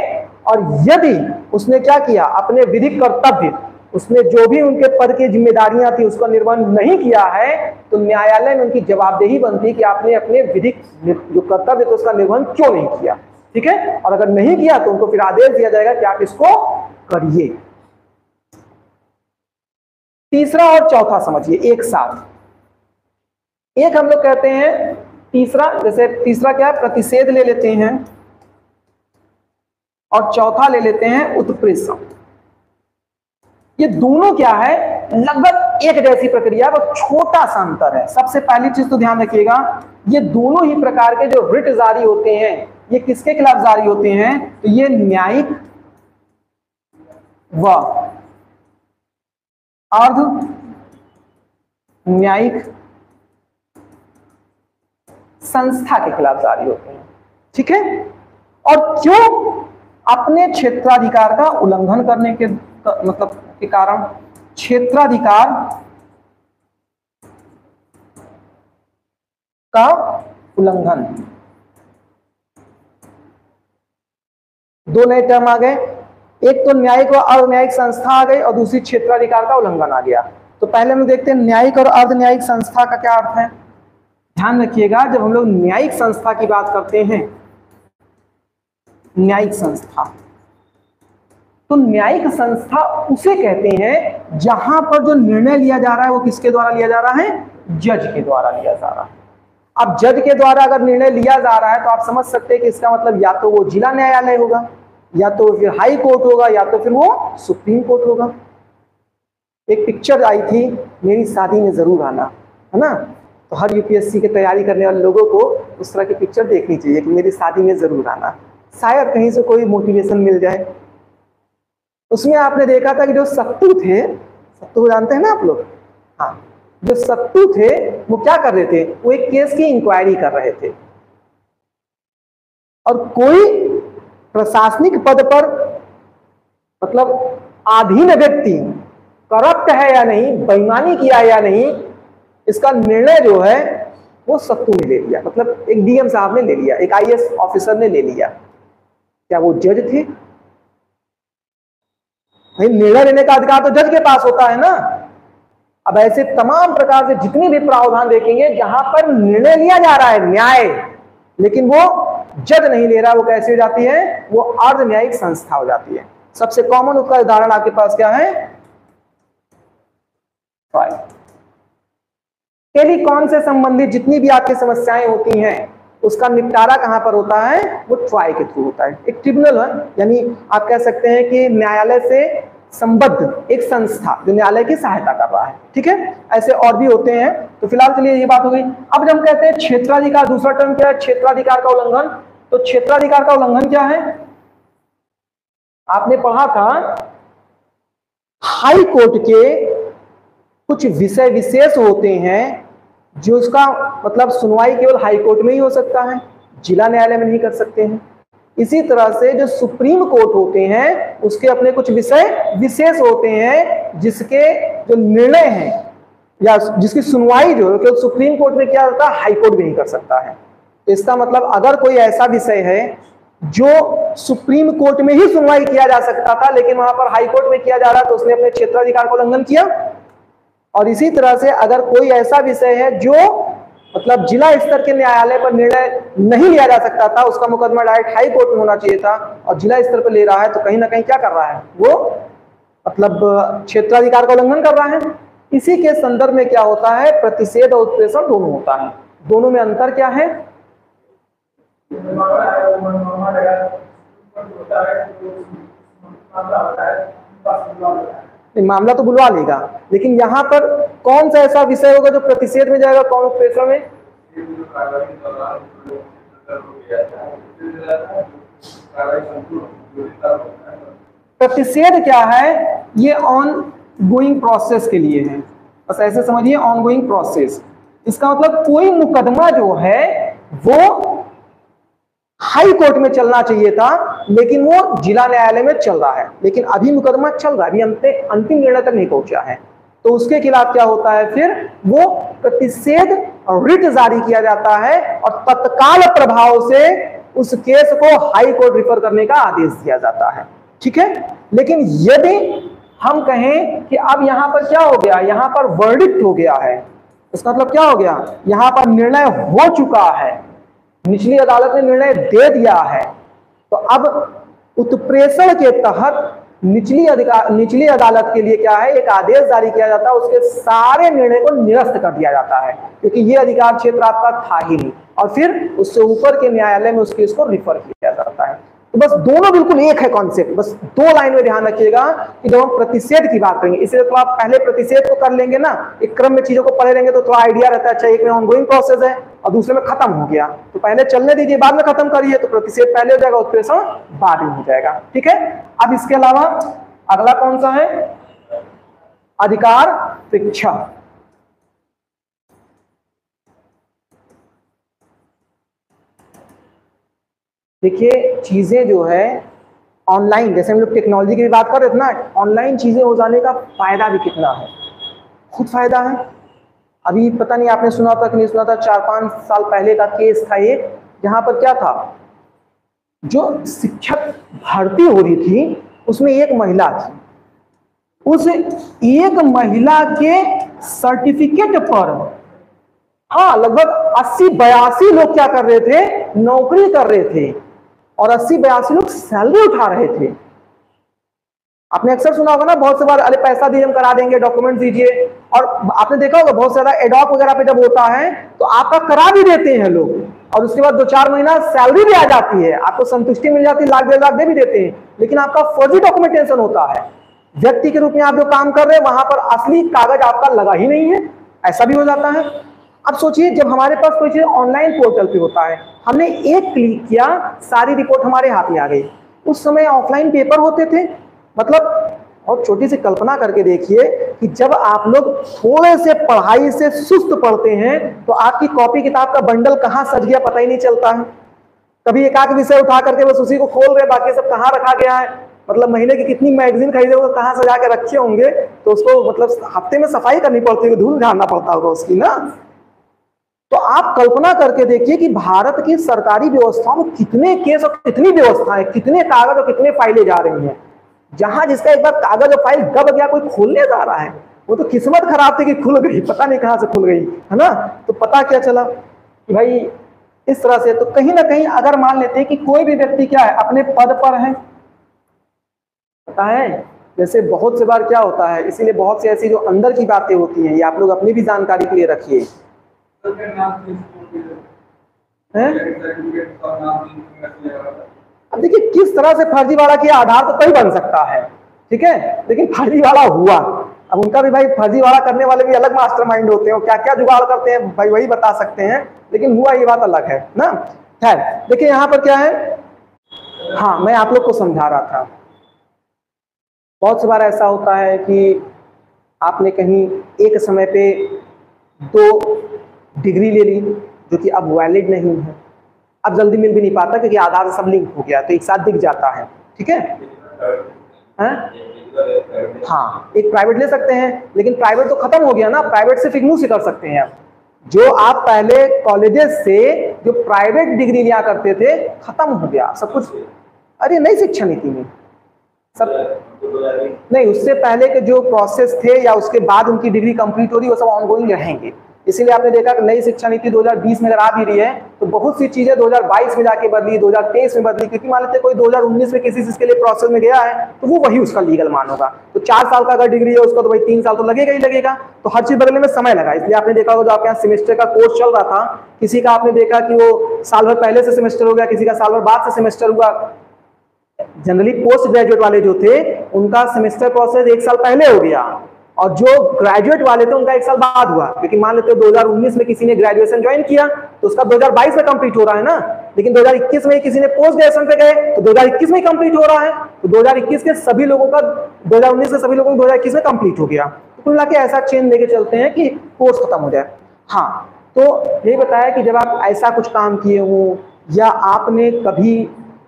और यदि उसने क्या किया, अपने विधिक कर्तव्य, उसने जो भी उनके पद की जिम्मेदारियां थी उसका निर्वहन नहीं किया है, तो न्यायालय में उनकी जवाबदेही बनती है कि आपने अपने विधिक जो कर्तव्य था उसका निर्वहन क्यों नहीं किया। ठीक है, और अगर नहीं किया तो उनको फिर आदेश दिया जाएगा कि आप इसको करिए। तीसरा और चौथा समझिए एक साथ। एक हम लोग कहते हैं तीसरा, जैसे तीसरा क्या है, प्रतिषेध ले लेते हैं, और चौथा ले लेते हैं उत्प्रेषण। ये दोनों क्या है, लगभग एक जैसी प्रक्रिया, वो छोटा सा अंतर है। सबसे पहली चीज तो ध्यान रखिएगा, ये दोनों ही प्रकार के जो रिट जारी होते हैं ये किसके खिलाफ जारी होते हैं, तो ये न्यायिक व अर्ध न्यायिक संस्था के खिलाफ जारी होते हैं। ठीक है, और क्यों, अपने क्षेत्राधिकार का उल्लंघन करने के मतलब के कारण, क्षेत्राधिकार का उल्लंघन। दो नए टर्म आ गए, एक तो न्यायिक और अर्ध न्यायिक संस्था आ गई और दूसरी क्षेत्राधिकार का उल्लंघन आ गया। तो पहले हम देखते हैं न्यायिक और अर्ध न्यायिक संस्था का क्या अर्थ है। ध्यान रखिएगा, जब हम लोग न्यायिक संस्था की बात करते हैं, न्यायिक संस्था, तो न्यायिक संस्था उसे कहते हैं जहां पर जो निर्णय लिया जा रहा है वो किसके द्वारा लिया जा रहा है, जज के द्वारा लिया जा रहा है। अब जज के द्वारा अगर निर्णय लिया जा रहा है तो आप समझ सकते हैं कि इसका मतलब या तो वो जिला न्यायालय होगा, या तो फिर हाई कोर्ट होगा, या तो फिर वो सुप्रीम कोर्ट होगा। एक पिक्चर आई थी, मेरी शादी में जरूर आना, है ना, तो हर यूपीएससी की तैयारी करने वाले लोगों को उस तरह की पिक्चर देखनी चाहिए कि मेरी शादी में जरूर आना, शायद कहीं से कोई मोटिवेशन मिल जाए। उसमें आपने देखा था कि जो सत्तू थे, सत्तू जानते हैं ना आप लोग, हाँ, जो सत्तू थे वो क्या कर रहे थे, वो एक केस की इंक्वायरी कर रहे थे, और कोई प्रशासनिक पद पर मतलब अधीन व्यक्ति करप्ट है या नहीं, बेईमानी किया या नहीं, इसका निर्णय जो है वो सत्तू ने ले लिया, मतलब एक डीएम साहब ने ले लिया, एक आईएएस ऑफिसर ने ले लिया। क्या वो जज थे? भाई निर्णय लेने का अधिकार तो जज के पास होता है ना। अब ऐसे तमाम प्रकार से जितनी भी प्रावधान देखेंगे जहां पर निर्णय लिया जा रहा है न्याय, लेकिन वो जज नहीं ले रहा, वो कैसे हो जाती है, वो अर्ध न्यायिक संस्था हो जाती है। सबसे कॉमन उसका उदाहरण आपके पास क्या है, टेलीकॉम से संबंधित जितनी भी आपकी समस्याएं होती हैं उसका निपटारा कहां पर होता है, वो ट्राई के थ्रू होता है। एक ट्रिब्यूनल है, यानी आप कह सकते हैं कि न्यायालय से संबद्ध एक संस्था जो न्यायालय की सहायता कर रहा है। ठीक है, ऐसे और भी होते हैं। तो फिलहाल के लिए ये बात हो गई। अब जब हम कहते हैं क्षेत्राधिकार, दूसरा टर्म क्या है, क्षेत्राधिकार का उल्लंघन। तो क्षेत्राधिकार का उल्लंघन क्या है, आपने पढ़ा था हाई कोर्ट के कुछ विषय विशेष होते हैं जो उसका मतलब सुनवाई केवल हाई कोर्ट में ही हो सकता है, जिला न्यायालय में नहीं कर सकते हैं। इसी तरह से जो सुप्रीम कोर्ट होते हैं उसके अपने कुछ विषय विशेष होते हैं जिसके जो निर्णय हैं या जिसकी सुनवाई जो है सुप्रीम कोर्ट में क्या होता है, हाई कोर्ट भी नहीं कर सकता है। तो इसका मतलब अगर कोई ऐसा विषय है जो सुप्रीम कोर्ट में ही सुनवाई किया जा सकता था लेकिन वहां पर हाई कोर्ट में किया जा रहा है तो उसने अपने क्षेत्राधिकार का उल्लंघन किया। और इसी तरह से अगर कोई ऐसा विषय है जो मतलब जिला स्तर के न्यायालय पर निर्णय नहीं लिया जा सकता था, उसका मुकदमा डायरेक्ट हाई कोर्ट में होना चाहिए था और जिला स्तर पर ले रहा है, तो कहीं ना कहीं क्या कर रहा है, वो मतलब क्षेत्राधिकार का उल्लंघन कर रहा है। इसी के संदर्भ में क्या होता है, प्रतिषेध और उत्प्रेषण दोनों होता है। दोनों में अंतर क्या है, मामला तो बुलवा लेगा लेकिन यहाँ पर कौन सा ऐसा विषय होगा जो प्रतिषेध में जाएगा, कौन उत्प्रेषण में। प्रतिषेध क्या है, ये ऑन गोइंग प्रोसेस के लिए है, बस ऐसे समझिए, ऑन गोइंग प्रोसेस। इसका मतलब कोई मुकदमा जो है वो हाई कोर्ट में चलना चाहिए था, लेकिन वो जिला न्यायालय में चल रहा है, लेकिन अभी मुकदमा चल रहा है, अभी अंतिम निर्णय तक नहीं पहुंचा है। तो उसके खिलाफ क्या होता है, फिर वो प्रतिषेध रिट जारी किया जाता है और तत्काल प्रभाव से उस केस को हाई कोर्ट रिफर करने का आदेश दिया जाता है। ठीक है, लेकिन यदि हम कहें कि अब यहां पर क्या हो गया, यहां पर वर्डिक्ट हो गया है, इसका मतलब क्या हो गया, यहां पर निर्णय हो चुका है, निचली अदालत ने निर्णय दे दिया है, तो अब उत्प्रेषण के तहत निचली अदालत के लिए क्या है, एक आदेश जारी किया जाता है, उसके सारे निर्णय को निरस्त कर दिया जाता है, क्योंकि ये अधिकार क्षेत्र आपका था ही नहीं, और फिर उससे ऊपर के न्यायालय में उस केस को रिफर किया जाता है। तो बस दोनों बिल्कुल एक है कॉन्सेप्ट, बस दो लाइन में ध्यान रखिएगा कि जब हम प्रतिषेध की बात करेंगे, इसलिए तो आप पहले प्रतिषेध को कर लेंगे ना, एक क्रम में चीजों को पढ़े रहेंगे तो थोड़ा आइडिया रहता है, अच्छा एक में ऑनगोइंग प्रोसेस है और दूसरे में खत्म हो गया, तो पहले चलने दीजिए बाद में खत्म करिए, तो प्रतिषेध पहले हो जाएगा, उत्प्रेषण बाद में हो जाएगा। ठीक है, अब इसके अलावा अगला कौन सा है, अधिकार शिक्षा। देखिए चीजें जो है ऑनलाइन, जैसे हम लोग टेक्नोलॉजी की भी बात कर रहे थे ना, ऑनलाइन चीजें हो जाने का फायदा भी कितना है, खुद फायदा है। अभी पता नहीं आपने सुना था कि नहीं सुना था, 4-5 साल पहले का केस था एक, जहां पर क्या था, जो शिक्षक भर्ती हो रही थी उसमें एक महिला थी, उस एक महिला के सर्टिफिकेट पर हाँ लगभग 80-82 लोग क्या कर रहे थे, नौकरी कर रहे थे, और 80-82 लोग सैलरी उठा रहे थे। आपने अक्सर सुना होगा ना बहुत से बार, अरे पैसा दीजिए हम करा देंगे, डॉक्यूमेंट दीजिए, और आपने देखा होगा बहुत ज्यादा एडॉक वगैरह पे जब होता है तो आपका करा भी देते हैं लोग, और उसके बाद 2-4 महीना सैलरी भी आ जाती है, आपको संतुष्टि मिल जाती है, लाख 1.5 लाख दे भी देते हैं, लेकिन आपका फर्जी डॉक्यूमेंटेशन होता है, व्यक्ति के रूप में आप जो काम कर रहे हैं वहां पर असली कागज आपका लगा ही नहीं है, ऐसा भी हो जाता है। अब सोचिए जब हमारे पास कोई चीज ऑनलाइन पोर्टल पे होता है, हमने एक क्लिक किया, सारी रिपोर्ट हमारे हाथ में आ गई। उस समय ऑफलाइन पेपर होते थे, मतलब बहुत छोटी सी कल्पना करके देखिए कि जब आप लोग थोड़े से पढ़ाई से सुस्त पढ़ते हैं तो आपकी कॉपी किताब का बंडल कहाँ सज गया पता ही नहीं चलता है, कभी एक आध विषय उठा करके बस उसी को खोल रहे, बाकी सब कहाँ रखा गया है, मतलब महीने की कितनी मैगजीन खरीदे होंगे, कहाँ सजा के रखे होंगे, तो उसको मतलब हफ्ते में सफाई करनी पड़ती है, धूल झाड़ना पड़ता होगा उसकी ना। तो आप कल्पना करके देखिए कि भारत की सरकारी व्यवस्थाओं में कितने केस और कितनी व्यवस्थाएं, कितने कागज और कितने फाइलें जा रही हैं, जहां जिसका एक बार कागज और फाइल दब गया कोई खोलने जा रहा है, वो तो किस्मत खराब थी कि खुल गई, पता नहीं कहां से खुल गई, है ना। तो पता क्या चला कि भाई इस तरह से, तो कहीं ना कहीं अगर मान लेते हैं कि कोई भी व्यक्ति क्या है अपने पद पर है, पता है जैसे बहुत से बार क्या होता है, इसीलिए बहुत सी ऐसी जो अंदर की बातें होती हैं ये आप लोग अपनी भी जानकारी के लिए रखिए। अब देखिए किस तरह से फर्जीवाड़ा किया, आधार तो कई बन सकता है, ठीक है, लेकिन फर्जीवाड़ा हुआ, अब उनका भी भाई फर्जीवाड़ा करने वाले भी अलग मास्टरमाइंड होते हैं, क्या क्या जुगाड़ करते हैं भाई वही बता सकते हैं, लेकिन हुआ ये बात अलग है ना। खैर देखिए यहाँ पर क्या है, हाँ मैं आप लोग को समझा रहा था, बहुत सी बार ऐसा होता है कि आपने कहीं एक समय पे 2 डिग्री ले ली जो कि अब वैलिड नहीं है, अब जल्दी मिल भी नहीं पाता क्योंकि आधार से सब लिंक हो गया, तो एक साथ दिख जाता है, ठीक है। हाँ एक प्राइवेट ले सकते हैं, लेकिन प्राइवेट तो खत्म हो गया ना, प्राइवेट सिर्फ इग्नू से कर सकते हैं। जो आप पहले कॉलेजेस से जो प्राइवेट डिग्री लिया करते थे खत्म हो गया सब कुछ, अरे नई शिक्षा नीति में सब नहीं, उससे पहले के जो प्रोसेस थे या उसके बाद उनकी डिग्री कंप्लीट हो रही वो सब ऑनगोइंग रहेंगे। इसीलिए आपने देखा कि नई शिक्षा नीति 2020 में अगर आ भी रही है तो बहुत सी चीजें 2022 में जाके बदली, 2023 में बदली, क्योंकि मान लेते कोई 2019 में किसी चीज के लिए प्रोसेस में गया है तो वो वही उसका लीगल मान होगा। तो 4 साल का अगर डिग्री है उसका तो भाई 3 साल तो लगेगा ही लगेगा, तो हर चीज बदलने में समय लगा। इसलिए आपने देखा होगा जो आपके यहाँ सेमेस्टर का कोर्स चल रहा था, किसी का आपने देखा कि वो साल भर पहले से सेमेस्टर हो गया, किसी का साल भर बाद से सेमेस्टर हुआ। जनरली पोस्ट ग्रेजुएट वाले जो थे उनका सेमेस्टर प्रोसेस 1 साल पहले हो गया, और जो ग्रेजुएट वाले थे उनका 1 साल बाद हुआ, क्योंकि मान लेते 2019 में किसी ने ग्रेजुएशन ज्वाइन किया तो उसका 2022 में कंप्लीट हो रहा है ना, लेकिन 2021 में किसी ने पोस्ट ग्रेजुएशन पे गए तो 2021 में कंप्लीट हो रहा है, तो 2021 के सभी लोगों का 2019 के सभी लोगों को 2021 में कंप्लीट हो गया। तो कुल मिला के ऐसा चेन लेके चलते हैं कि कोर्स खत्म हो जाए। हाँ तो यही बताया कि जब आप ऐसा कुछ काम किए हो या आपने कभी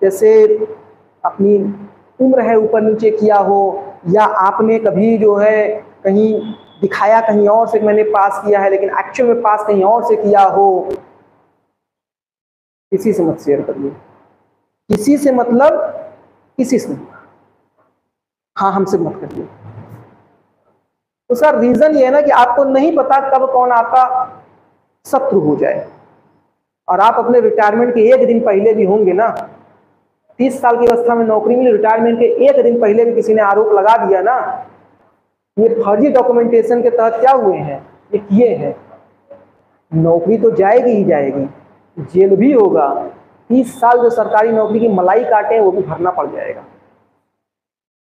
जैसे अपनी उम्र है ऊपर नीचे किया हो, या आपने कभी जो है कहीं दिखाया कहीं और से मैंने पास किया है लेकिन एक्चुअल में पास कहीं और से किया हो, किसी से मत शेयर करिए। किसी से मतलब किसी से, हाँ हमसे मत करिए। उसका रीजन ये है ना कि आपको नहीं पता कब कौन आपका शत्रु हो जाए, और आप अपने रिटायरमेंट के एक दिन पहले भी होंगे ना, 30 साल की अवस्था में नौकरी मिली, रिटायरमेंट के एक दिन पहले भी किसी ने आरोप लगा दिया ना, ये फर्जी डॉक्यूमेंटेशन के तहत क्या हुए हैं, ये किए हैं, नौकरी तो जाएगी ही जाएगी, जेल भी होगा, 30 साल जो सरकारी नौकरी की मलाई काटे वो भी भरना पड़ जाएगा,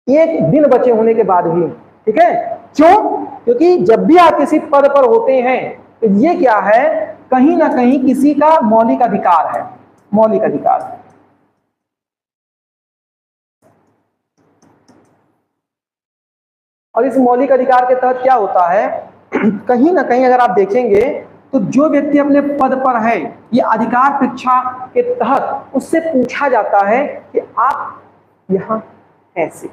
एक दिन बचे होने के बाद भी। ठीक है, क्यों? क्योंकि जब भी आप किसी पद पर होते हैं तो ये क्या है, कहीं ना कहीं किसी का मौलिक अधिकार है, मौलिक अधिकार। और इस मौलिक अधिकार के तहत क्या होता है, कहीं ना कहीं अगर आप देखेंगे तो जो व्यक्ति अपने पद पर है, ये अधिकार परीक्षा के तहत उससे पूछा जाता है कि आप यहां कैसे,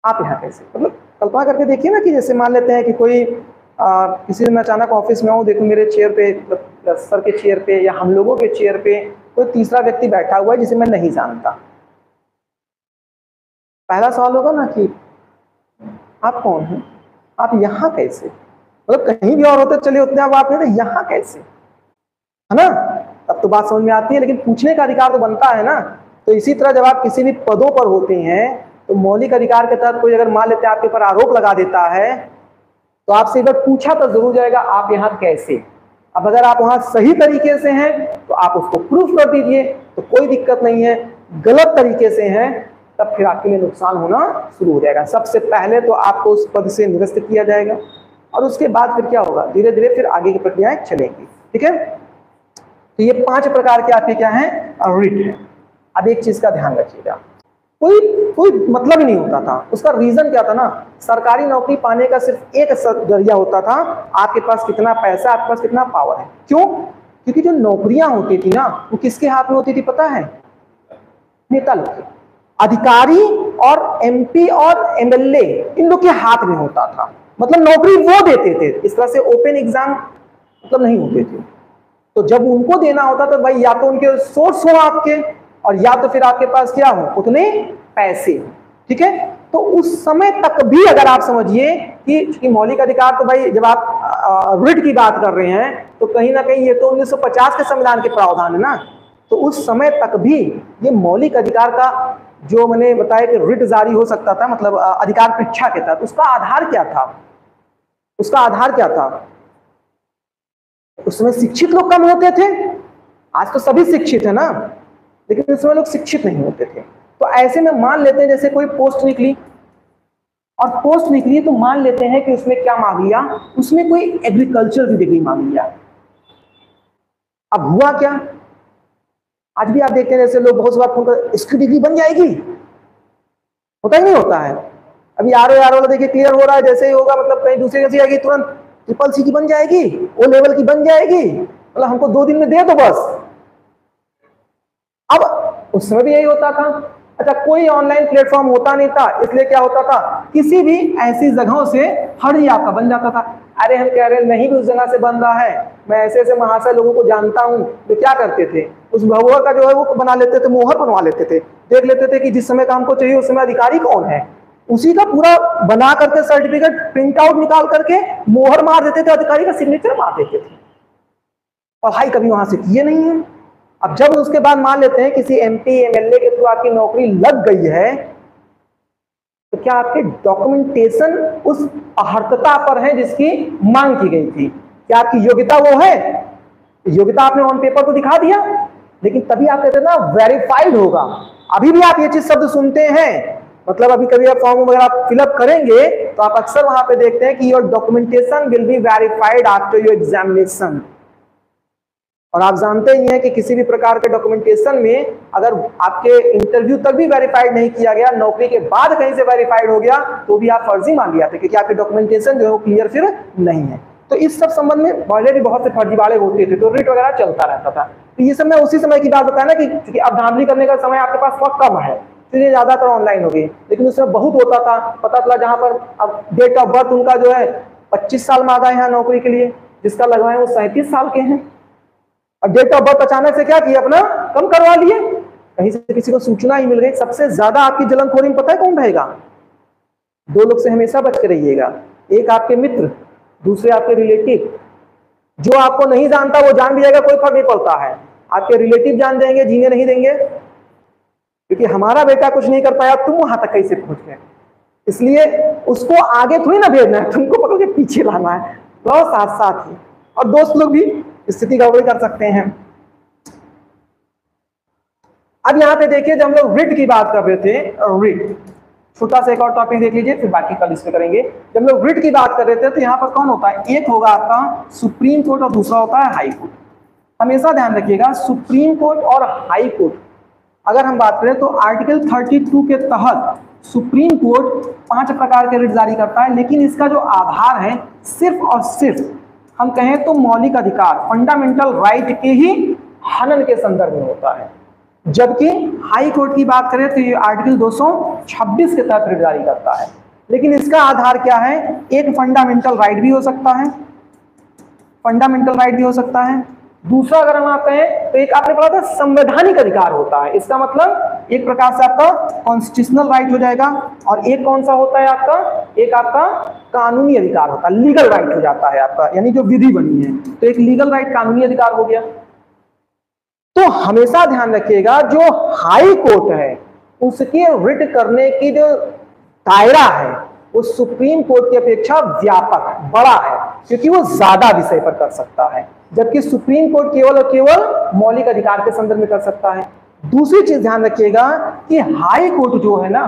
आप यहाँ कैसे, मतलब कल्पना करके देखिए ना कि जैसे मान लेते हैं कि कोई किसी दिन अचानक ऑफिस में हूँ, देखो मेरे चेयर पे, सर के चेयर पे या हम लोगों के चेयर पे कोई तीसरा व्यक्ति बैठा हुआ है जिसे मैं नहीं जानता। पहला सवाल होगा ना कि आप कौन हैं, आप यहाँ कैसे, मतलब कहीं भी और होते चलिए उतने आप नहीं, यहाँ कैसे, है ना, तब तो बात समझ में आती है, लेकिन पूछने का अधिकार तो बनता है ना। तो इसी तरह जब आप किसी भी पदों पर होते हैं तो मौलिक अधिकार के तहत कोई अगर मान लेते हैं आपके पर आरोप लगा देता है तो आपसे अगर पूछा तो जरूर जाएगा आप यहाँ कैसे। अब अगर आप वहां सही तरीके से हैं तो आप उसको प्रूफ कर दीजिए, तो कोई दिक्कत नहीं है। गलत तरीके से हैं तब फिर आपके लिए नुकसान होना शुरू हो जाएगा। सबसे पहले तो आपको उस पद से निरस्त किया जाएगा और उसके बाद फिर क्या होगा, धीरे धीरे फिर आगे की प्रक्रियाएं चलेंगी। ठीक है, तो ये 5 प्रकार के आपके क्या हैं, रिट है। अब एक चीज का ध्यान रखिएगा, कोई मतलब ही नहीं होता था। उसका रीजन क्या था ना, सरकारी नौकरी पाने का सिर्फ एक जरिया होता था, आपके पास कितना पैसा, आपके पास कितना पावर है। क्यों? क्योंकि जो नौकरियां होती थी ना वो किसके हाथ में होती थी पता है, नेता लोग के, अधिकारी और एमपी और एमएलए इन लोग के हाथ में होता था। मतलब नौकरी वो देते थे, इस तरह से ओपन एग्जाम मतलब नहीं होते थे। तो जब उनको देना होता तो भाई या तो उनके सोर्स हो आपके, और या तो फिर आपके पास क्या हो, उतने पैसे। ठीक है, तो उस समय तक भी अगर आप समझिए कि मौलिक अधिकार, तो भाई जब आप रिट की बात कर रहे हैं तो कहीं ना कहीं ये तो 1950 के संविधान के प्रावधान है ना, तो उस समय तक भी ये मौलिक अधिकार का जो मैंने बताया कि रिट जारी हो सकता था, मतलब अधिकार परीक्षा के तहत, उसका आधार क्या था, उसका आधार क्या था? उस समय शिक्षित लोग कम होते थे, आज तो सभी शिक्षित है ना, लेकिन उस समय लोग शिक्षित नहीं होते थे। तो ऐसे में मान लेते हैं जैसे कोई पोस्ट निकली, और पोस्ट निकली तो मान लेते हैं कि उसमें क्या मांग लिया, उसमें कोई एग्रीकल्चर की डिग्री मांग लिया। अब हुआ क्या, आज भी आप देखते हैं जैसे लोग बहुत सी बार फोन कर, इसकी डिग्री बन जाएगी, होता ही नहीं होता है। अभी आर वाला देखिए क्लियर हो रहा है, जैसे ही होगा मतलब कहीं दूसरी जगह जाएगी तुरंत ट्रिपल-C की बन जाएगी, ओ लेवल की बन जाएगी, मतलब हमको 2 दिन में दे दो बस। अब उस समय भी यही होता था। अच्छा, कोई ऑनलाइन प्लेटफॉर्म होता नहीं था, इसलिए क्या होता था, किसी भी ऐसी जगहों से फर्जी आपका बन जाता था। अरे हम कह रहे हैं नहीं भी उस जगह से बन रहा है, मैं ऐसे ऐसे महाशय लोगों को जानता हूं, तो क्या करते थे, उस भगवा का जो है वो बना लेते थे, मोहर बनवा लेते थे, देख लेते थे कि जिस समय का हमको चाहिए उस समय अधिकारी कौन है, उसी का पूरा बना करके सर्टिफिकेट प्रिंट आउट निकाल करके मोहर मार देते थे, अधिकारी का सिग्नेचर मार देते थे। पढ़ाई कभी वहां से किए नहीं है। अब जब उसके बाद मान लेते हैं किसी एमपी एमएलए के थ्रू आपकी नौकरी लग गई है, तो क्या आपके डॉक्यूमेंटेशन उस अहर्तता पर है जिसकी मांग की गई थी? क्या आपकी योग्यता वो है? योग्यता आपने ऑन पेपर तो दिखा दिया, लेकिन तभी आप कहते हैं ना वेरीफाइड होगा। अभी भी आप ये चीज शब्द सुनते हैं, मतलब अभी कभी आप फॉर्म वगैरह आप फिलअप करेंगे तो आप अक्सर वहां पे देखते हैं कि your documentation will be verified after your examination. और आप जानते ही हैं कि किसी भी प्रकार के डॉक्यूमेंटेशन में अगर आपके इंटरव्यू तक भी वेरीफाइड नहीं किया गया, नौकरी के बाद कहीं से वेरीफाइड हो गया, तो भी आप फर्जी मान लिया था, क्योंकि आपके डॉक्यूमेंटेशन जो है वो क्लियर फिर नहीं है। तो इस सब संबंध में ऑलरेडी बहुत से फर्जीवाड़े होते थे, तो रिट वगैरह चलता रहता था। तो ये सब मैं उसी समय की बात बताया ना कि अब धांधली करने का समय आपके पास वक्त कम है, तो ये ज्यादातर ऑनलाइन हो गई, लेकिन उसमें बहुत होता था। पता चला जहां पर अब डेट ऑफ बर्थ उनका जो है 25 साल में आ गए हैं नौकरी के लिए, जिसका लगवाए वो 37 साल के हैं, और डेट ऑफ बर्थ अचानक से क्या किया, अपना कम करवा लिए, कहीं से किसी को सूचना ही मिल गई। सबसे ज्यादा आपकी जलनखोरी में पता है कौन रहेगा? 2 लोग से हमेशा बच के रहिएगा, एक आपके मित्र, दूसरे आपके रिलेटिव। जो आपको नहीं जानता वो जान भी जाएगा, कोई फर्क नहीं पड़ता है, आपके रिलेटिव जान जाएंगे, जीने नहीं देंगे, क्योंकि हमारा बेटा कुछ नहीं कर पाया, तुम वहां तक कैसे पहुंच गए, इसलिए उसको आगे थोड़ी ना भेजना है, तुमको पकड़ के पीछे लाना है, तो साथ साथ ही। और दोस्त लोग भी स्थिति गड़बड़ी कर सकते हैं। अब यहां पे देखिए, जब हम लोग रिट की बात कर रहे थे, रिट छोटा सा एक और टॉपिक देख लीजिए, फिर बाकी कल इस पे करेंगे। जब हम लोग रिट की बात कर रहे थे तो यहाँ पर कौन होता है, एक होगा आपका सुप्रीम कोर्ट और दूसरा होता है हाई कोर्ट। हमेशा ध्यान रखिएगा, सुप्रीम कोर्ट और हाई कोर्ट अगर हम बात करें तो आर्टिकल 32 के तहत सुप्रीम कोर्ट 5 प्रकार के रिट जारी करता है, लेकिन इसका जो आधार है सिर्फ और सिर्फ हम कहें तो मौलिक अधिकार, फंडामेंटल राइट के ही हनन के संदर्भ में होता है। जबकि हाई कोर्ट की बात करें तो ये आर्टिकल 226 के तहत रिट जारी करता है, लेकिन इसका आधार क्या है, एक फंडामेंटल राइट भी हो सकता है, फंडामेंटल राइट भी हो सकता है। दूसरा अगर हम आप कहें तो एक आपने पढ़ा था संवैधानिक अधिकार होता है, इसका मतलब एक प्रकार से आपका कॉन्स्टिट्यूशनल राइट हो जाएगा, और एक कौन सा होता है आपका, एक आपका कानूनी अधिकार होता है, लीगल राइट हो जाता है आपका, यानी जो विधि बनी है, तो एक लीगल राइट कानूनी अधिकार हो गया। तो हमेशा ध्यान रखिएगा, जो हाई कोर्ट है उसके रिट करने की जो दायरा है वो सुप्रीम कोर्ट की अपेक्षा व्यापक बड़ा है, क्योंकि वो ज्यादा विषय पर कर सकता है, जबकि सुप्रीम कोर्ट केवल और केवल मौलिक अधिकार के संदर्भ में कर सकता है। दूसरी चीज ध्यान रखिएगा कि हाई कोर्ट जो है ना,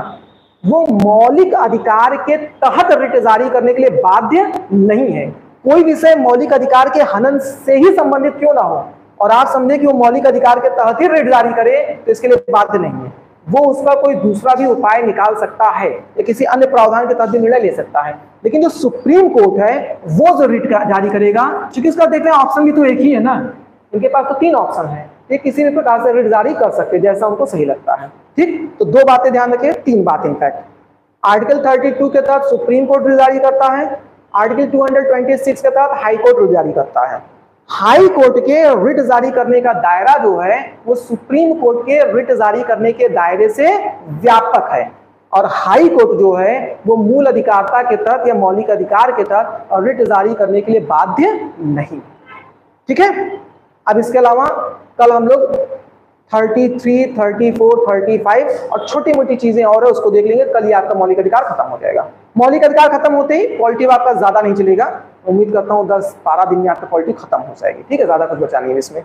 वो मौलिक अधिकार के तहत रिट जारी करने के लिए बाध्य नहीं है। कोई विषय मौलिक अधिकार के हनन से ही संबंधित क्यों ना हो, और आप समझे कि वो मौलिक अधिकार के तहत ही रिट जारी करे, तो इसके लिए बाध्य नहीं है। वो उसका कोई दूसरा भी उपाय निकाल सकता है या किसी अन्य प्रावधान के तहत भी निर्णय ले सकता है, लेकिन जो सुप्रीम कोर्ट है वो जो रिट जारी करेगा, क्योंकि इसका देखते हैं ऑप्शन भी तो एक ही है ना, इनके पास तो 3 ऑप्शन है, ये किसी भी प्रकार से रिट जारी कर सकते हैं जैसा उनको सही लगता है। ठीक, तो 2 बातें ध्यान रखिए, 3 बातें इनफैक्ट। आर्टिकल 32 के तहत सुप्रीम कोर्ट रिट जारी करता है, आर्टिकल 226 के तहत हाई कोर्ट रिट जारी करता है। हाई कोर्ट के रिट जारी करने का दायरा जो है वो सुप्रीम कोर्ट के रिट जारी करने के दायरे से व्यापक है, और हाई कोर्ट जो है वो मूल अधिकारता के तहत या मौलिक अधिकार के तहत रिट जारी करने के लिए बाध्य नहीं। ठीक है, अब इसके अलावा कल हम लोग 33, 34, 35 और छोटी मोटी चीजें और है उसको देख लेंगे। कल ही आपका मौलिक अधिकार खत्म हो जाएगा। मौलिक अधिकार खत्म होते ही पॉलिटिव आपका ज्यादा नहीं चलेगा, उम्मीद करता हूँ 10-12 दिन में आपका पॉलिटिव खत्म हो जाएगी। ठीक है, ज्यादा कुछ बचा नहीं है इसमें।